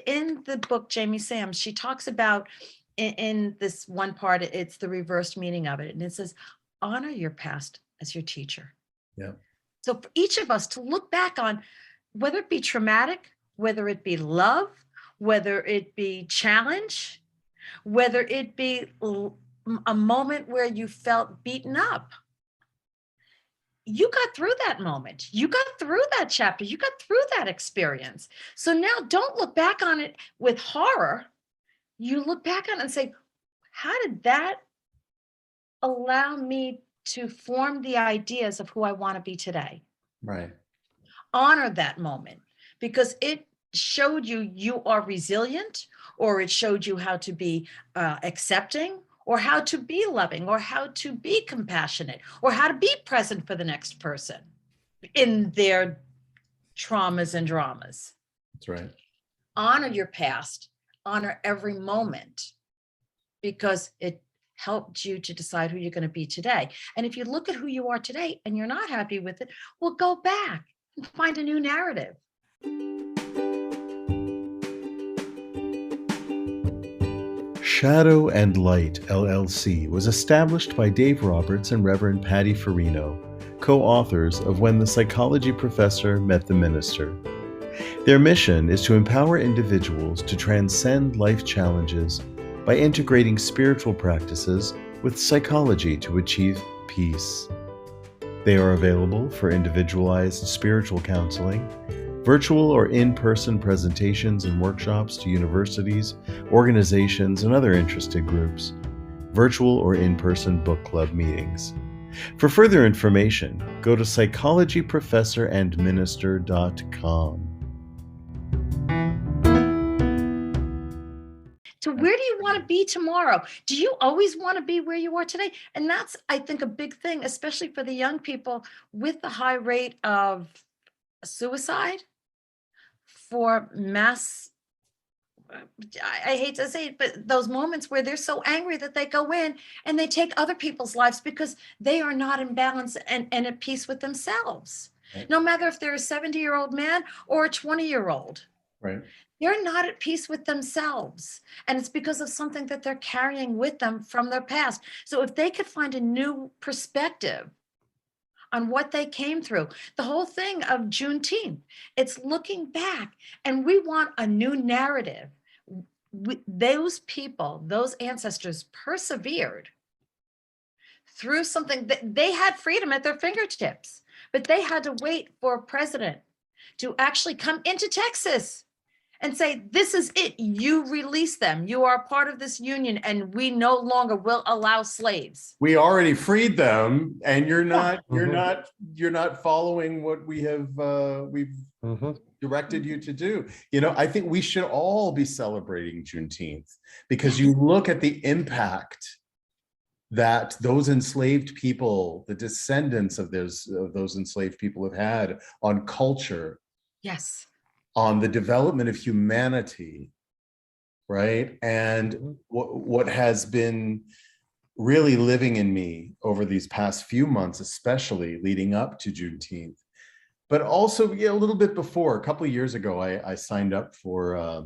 In the book, Jamie Sams, she talks about, in this one part, it's the reversed meaning of it. And it says, honor your past as your teacher. Yeah. So for each of us to look back on, whether it be traumatic, whether it be love, whether it be challenge, whether it be a moment where you felt beaten up, you got through that moment. You got through that chapter. You got through that experience. So now don't look back on it with horror. You look back on it and say, how did that allow me to form the ideas of who I want to be today? Right. Honor that moment, because it showed you are resilient, or it showed you how to be accepting, or how to be loving, or how to be compassionate, or how to be present for the next person in their traumas and dramas. That's right. Honor your past. Honor every moment, because it helped you to decide who you're going to be today. And if you look at who you are today and you're not happy with it, well, go back and find a new narrative. Shadow and Light, LLC, was established by Dave Roberts and Reverend Patty Furino, co-authors of When the Psychology Professor Met the Minister. Their mission is to empower individuals to transcend life challenges by integrating spiritual practices with psychology to achieve peace. They are available for individualized spiritual counseling, virtual or in-person presentations and workshops to universities, organizations, and other interested groups, virtual or in-person book club meetings. For further information, go to psychologyprofessorandminister.com. So where do you want to be tomorrow? Do you always want to be where you are today? And that's, I think, a big thing, especially for the young people with the high rate of suicide, for mass, I hate to say it, but those moments where they're so angry that they go in and they take other people's lives because they are not in balance and at peace with themselves. Right. No matter if they're a 70-year-old man or a 20-year-old. Right. They're not at peace with themselves. And it's because of something that they're carrying with them from their past. So if they could find a new perspective on what they came through, the whole thing of Juneteenth, it's looking back, and we want a new narrative. Those people, those ancestors persevered through something that they had freedom at their fingertips, but they had to wait for a president to actually come into Texas and say, this is it. You release them. You are part of this union, and we no longer will allow slaves. We already freed them, and you're not following what we have we've directed you to do. You know, I think we should all be celebrating Juneteenth, because you look at the impact that those enslaved people, the descendants of those enslaved people, have had on culture. Yes. On the development of humanity, right? And what has been really living in me over these past few months, especially leading up to Juneteenth, but also a little bit before, a couple of years ago, I signed up for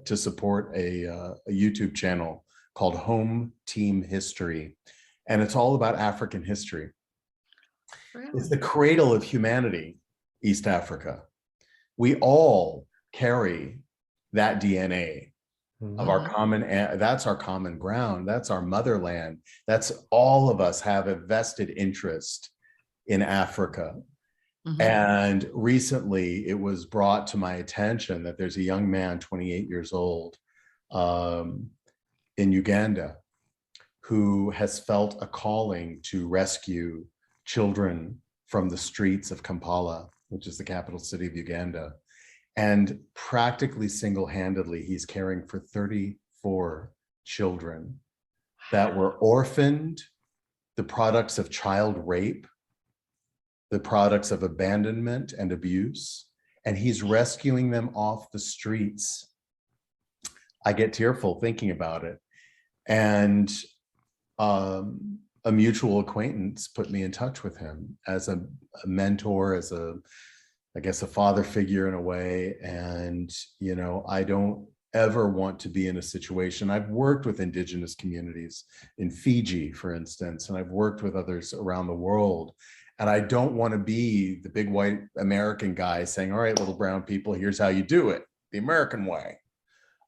to support a YouTube channel called Home Team History, and it's all about African history. Really? It's the cradle of humanity, East Africa. We all carry that DNA of our common, that's our common ground, that's our motherland, that's all of us have a vested interest in Africa. And recently it was brought to my attention that there's a young man, 28 years old, in Uganda, who has felt a calling to rescue children from the streets of Kampala, which is the capital city of Uganda. And practically single-handedly, he's caring for 34 children that were orphaned, the products of child rape, the products of abandonment and abuse, and he's rescuing them off the streets. I get tearful thinking about it. And a mutual acquaintance put me in touch with him as a mentor, as I guess a father figure in a way. And, you know, I don't ever want to be in a situation. I've worked with indigenous communities in Fiji, for instance, and I've worked with others around the world. And I don't want to be the big white American guy saying, all right, little brown people, here's how you do it, the American way.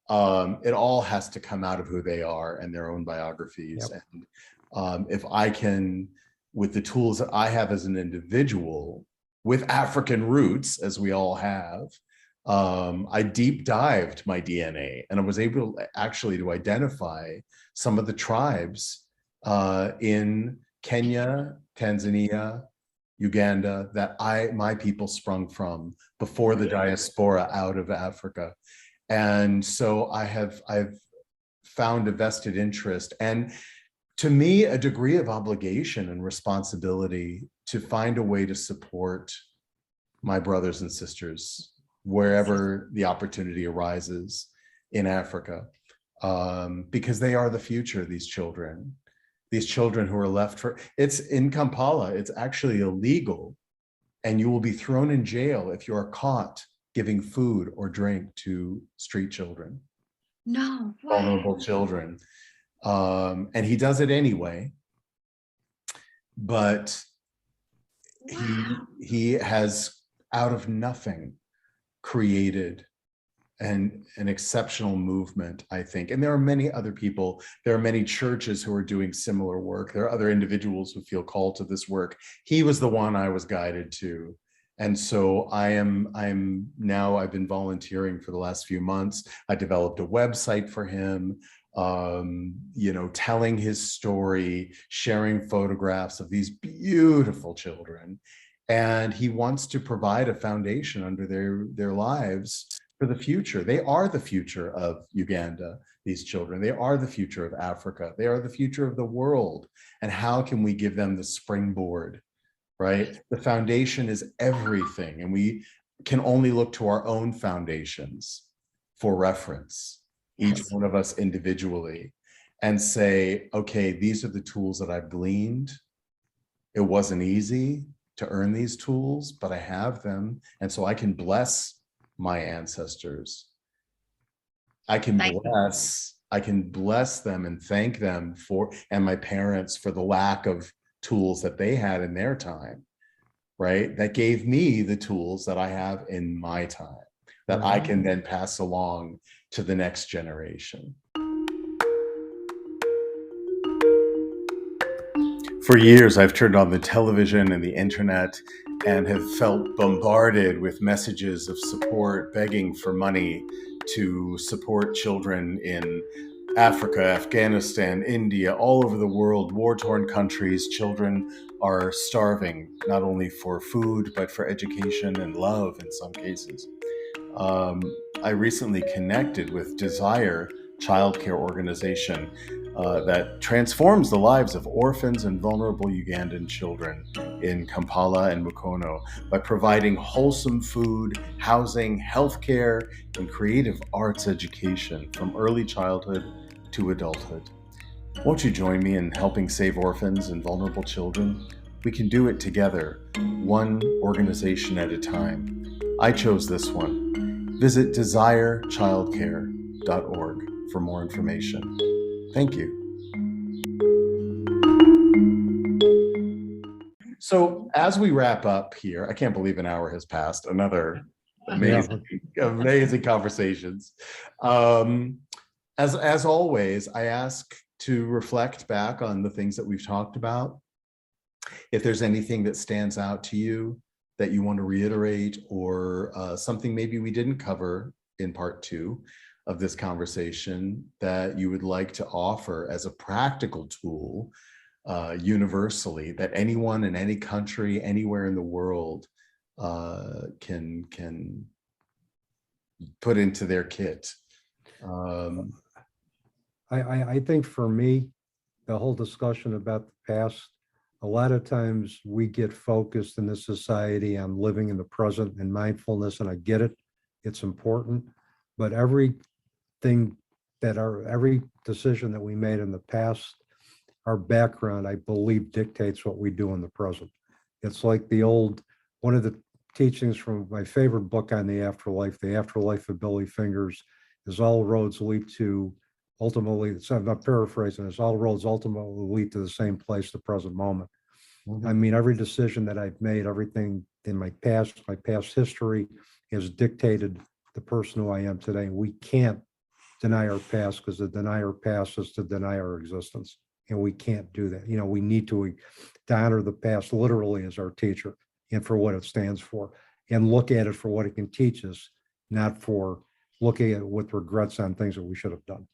It all has to come out of who they are and their own biographies. Yep. And if I can, with the tools that I have as an individual, with African roots, as we all have, I deep dived my DNA, and I was able actually to identify some of the tribes in Kenya, Tanzania, Uganda, that my people sprung from before the diaspora out of Africa. And so I've found a vested interest, and to me, a degree of obligation and responsibility to find a way to support my brothers and sisters wherever the opportunity arises in Africa, because they are the future, these children who are left for, it's in Kampala, it's actually illegal, and you will be thrown in jail if you are caught giving food or drink to street children. No way. vulnerable children. And he does it anyway. But Wow. he has, out of nothing, created an exceptional movement, I think. And there are many other people. There are many churches who are doing similar work. There are other individuals who feel called to this work. He was the one I was guided to. And so I'm now, I've been volunteering for the last few months. I developed a website for him, you know, telling his story, sharing photographs of these beautiful children. And he wants to provide a foundation under their lives for the future. They are the future of Uganda, these children. They are the future of Africa. They are the future of the world. And how can we give them the springboard, right? The foundation is everything. And we can only look to our own foundations for reference, each Yes. one of us individually, and say, okay, these are the tools that I've gleaned. It wasn't easy to earn these tools, but I have them. And so I can bless my ancestors. I can bless them and thank them for, and my parents for the lack of tools that they had in their time, right? That gave me the tools that I have in my time, that I can then pass along to the next generation. For years, I've turned on the television and the internet and have felt bombarded with messages of support, begging for money to support children in Africa, Afghanistan, India, all over the world, war-torn countries. Children are starving, not only for food, but for education and love in some cases. I recently connected with Desire childcare organization that transforms the lives of orphans and vulnerable Ugandan children in Kampala and Mukono by providing wholesome food, housing, healthcare, and creative arts education from early childhood to adulthood. Won't you join me in helping save orphans and vulnerable children? We can do it together, one organization at a time. I chose this one. Visit desirechildcare.org for more information. Thank you. So as we wrap up here, I can't believe an hour has passed. Another amazing conversations. As always, I ask to reflect back on the things that we've talked about. If there's anything that stands out to you that you want to reiterate, or something maybe we didn't cover in part 2 of this conversation that you would like to offer as a practical tool universally, that anyone in any country, anywhere in the world can put into their kit. I think for me, the whole discussion about the past, a lot of times we get focused in this society on living in the present and mindfulness, and I get it, it's important, but every decision that we made in the past, our background, I believe, dictates what we do in the present. It's like one of the teachings from my favorite book on the Afterlife of Billy Fingers, is all roads lead to, ultimately, I'm not paraphrasing this, all roads ultimately lead to the same place, the present moment. I mean, every decision that I've made, everything in my past history has dictated the person who I am today. We can't deny our past, because to deny our past is to deny our existence. And we can't do that. You know, we need to honor the past literally as our teacher and for what it stands for, and look at it for what it can teach us, not for looking at it with regrets on things that we should have done.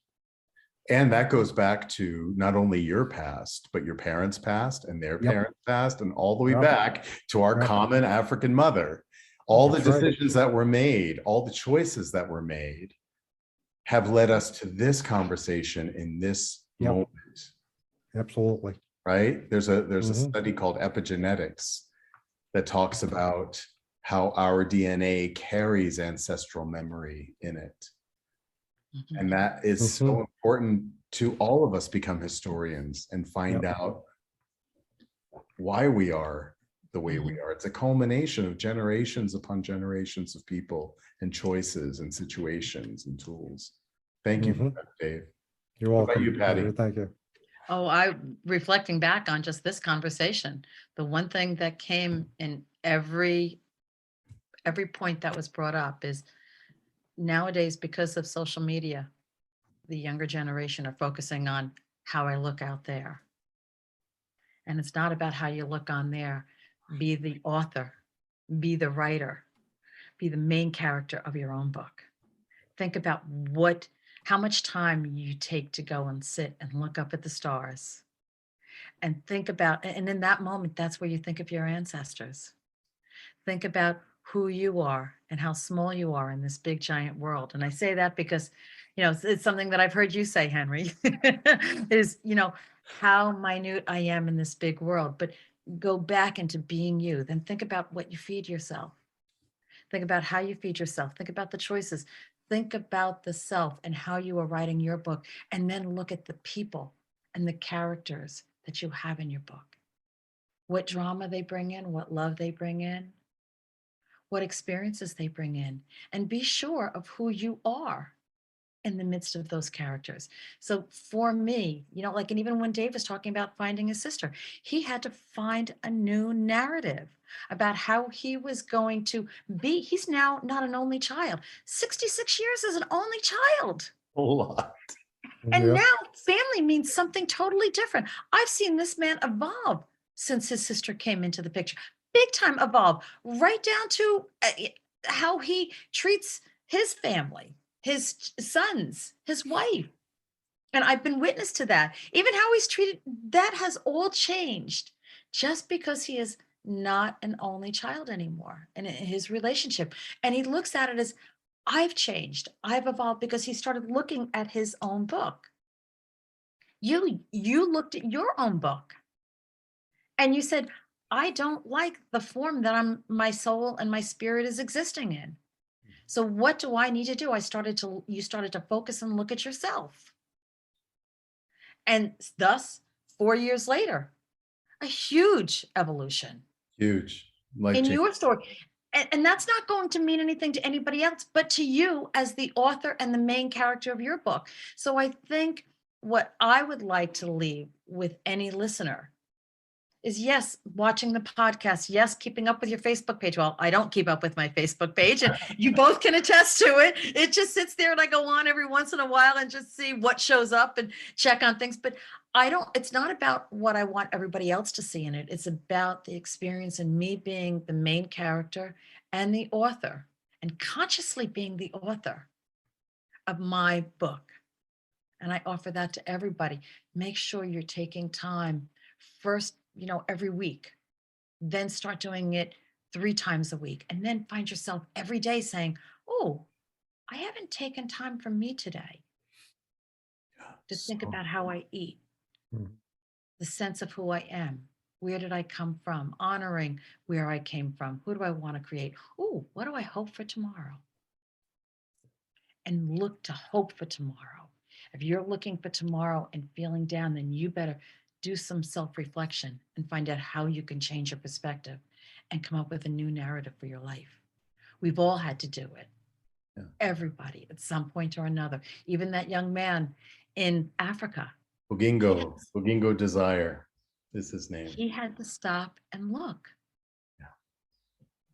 And that goes back to not only your past, but your parents' past and their parents' past, and all the way back to our common African mother. All the decisions that were made, all the choices that were made have led us to this conversation in this moment. Absolutely. Right? There's a study called epigenetics that talks about how our DNA carries ancestral memory in it. And that is so important to all of us become historians and find out why we are the way we are. It's a culmination of generations upon generations of people and choices and situations and tools. Thank you for that, Dave. You're What about welcome. you, Patty? Thank you. Oh, reflecting back on just this conversation, the one thing that came in every point that was brought up is nowadays, because of social media, the younger generation are focusing on how I look out there. And it's not about how you look on there. Be the author, be the writer, be the main character of your own book. Think about how much time you take to go and sit and look up at the stars and think about, and in that moment, that's where you think of your ancestors. Think about who you are and how small you are in this big giant world. And I say that because, it's something that I've heard you say, Henry, is, how minute I am in this big world. But go back into being you. Then think about what you feed yourself. Think about how you feed yourself. Think about the choices. Think about the self and how you are writing your book. And then look at the people and the characters that you have in your book. What drama they bring in, what love they bring in, what experiences they bring in, and be sure of who you are in the midst of those characters. So for me, and even when Dave was talking about finding his sister, he had to find a new narrative about how he was going to be. He's now not an only child. 66 years as an only child. A lot. And now family means something totally different. I've seen this man evolve since his sister came into the picture. Big time evolve, right down to how he treats his family, his sons, his wife. And I've been witness to that. Even how he's treated, that has all changed just because he is not an only child anymore in his relationship. And he looks at it as, I've changed, I've evolved, because he started looking at his own book. You looked at your own book and you said, I don't like the form that my soul and my spirit is existing in. So what do I need to do? You started to focus and look at yourself. And thus, 4 years later, a huge evolution. Huge. In your story. And that's not going to mean anything to anybody else, but to you as the author and the main character of your book. So I think what I would like to leave with any listener is, yes, watching the podcast, yes, keeping up with your Facebook page. Well, I don't keep up with my Facebook page, and you both can attest to it. It just sits there and I go on every once in a while and just see what shows up and check on things. But it's not about what I want everybody else to see in it. It's about the experience and me being the main character and the author, and consciously being the author of my book. And I offer that to everybody. Make sure you're taking time first, every week, then start doing it 3 times a week, and then find yourself every day saying, oh, I haven't taken time for me today to think about how I eat, the sense of who I am, where did I come from, honoring where I came from, who do I want to create, oh, what do I hope for tomorrow? And look to hope for tomorrow. If you're looking for tomorrow and feeling down, then you better do some self-reflection and find out how you can change your perspective and come up with a new narrative for your life. We've all had to do it. Yeah. Everybody at some point or another. Even that young man in Africa. Ogingo Desire is his name. He had to stop and look. Yeah.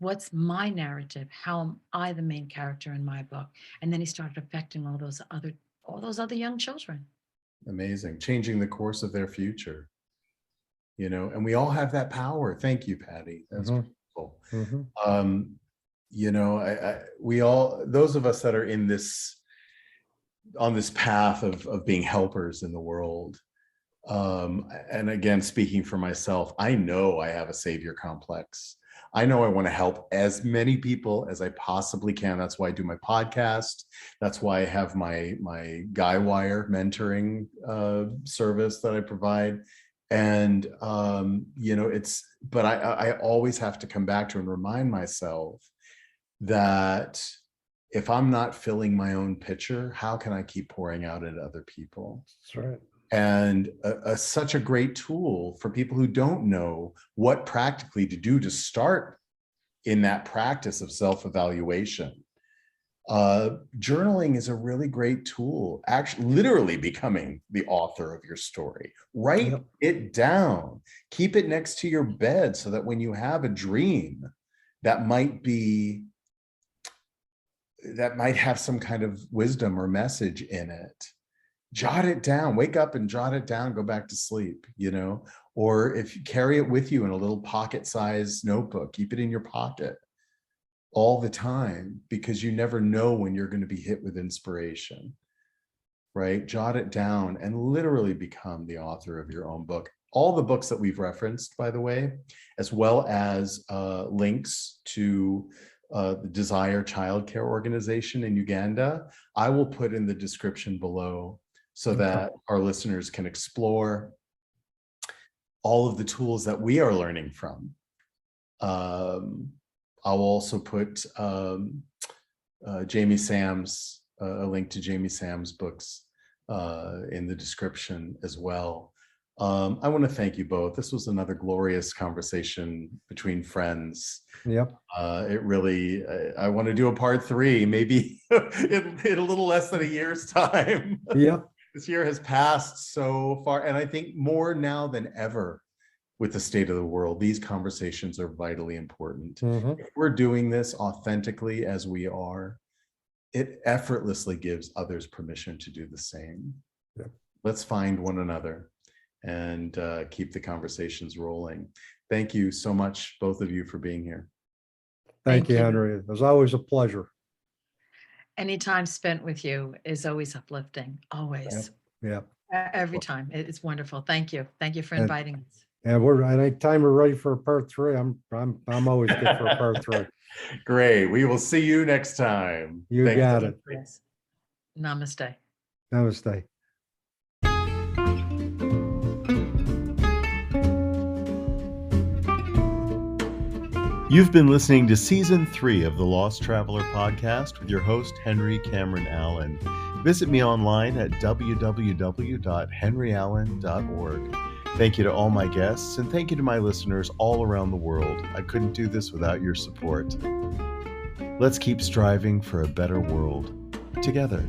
What's my narrative? How am I the main character in my book? And then he started affecting all those other young children. Amazing. Changing the course of their future, and we all have that power. Thank you, Patty. That's beautiful. We all, those of us that are on this path of being helpers in the world. And again, speaking for myself, I know I have a savior complex. I know I want to help as many people as I possibly can. That's why I do my podcast. That's why I have my Guywire mentoring service that I provide. And, but I always have to come back to and remind myself that if I'm not filling my own pitcher, how can I keep pouring out at other people? That's right. And such a great tool for people who don't know what practically to do to start in that practice of self-evaluation. Journaling is a really great tool, actually literally becoming the author of your story. Write it down, keep it next to your bed so that when you have a dream that might have some kind of wisdom or message in it, jot it down, wake up and jot it down, go back to sleep, or if you carry it with you in a little pocket-sized notebook, keep it in your pocket all the time, because you never know when you're going to be hit with inspiration, right? Jot it down and literally become the author of your own book. All the books that we've referenced, by the way, as well as links to the Desire Childcare Organization in Uganda, I will put in the description below so that our listeners can explore all of the tools that we are learning from. I'll also put Jamie Sam's, a link to Jamie Sam's books in the description as well. I want to thank you both. This was another glorious conversation between friends. Yep. It really, I want to do a part 3, maybe in a little less than a year's time. Yep. This year has passed so far, and I think more now than ever, with the state of the world, these conversations are vitally important. If we're doing this authentically as we are, it effortlessly gives others permission to do the same. Yep. Let's find one another and keep the conversations rolling. Thank you so much, both of you, for being here. Thank you, Henry. It was always a pleasure. Any time spent with you is always uplifting, always. Yeah. Every time. It's wonderful. Thank you. Thank you for inviting us. And anytime we're ready for a part 3, I'm always good for a part 3. Great. We will see you next time. You got it. Yes. Namaste. Namaste. You've been listening to Season 3 of the Lost Traveler Podcast with your host, Henry Cameron Allen. Visit me online at www.henryallen.org. Thank you to all my guests, and thank you to my listeners all around the world. I couldn't do this without your support. Let's keep striving for a better world together.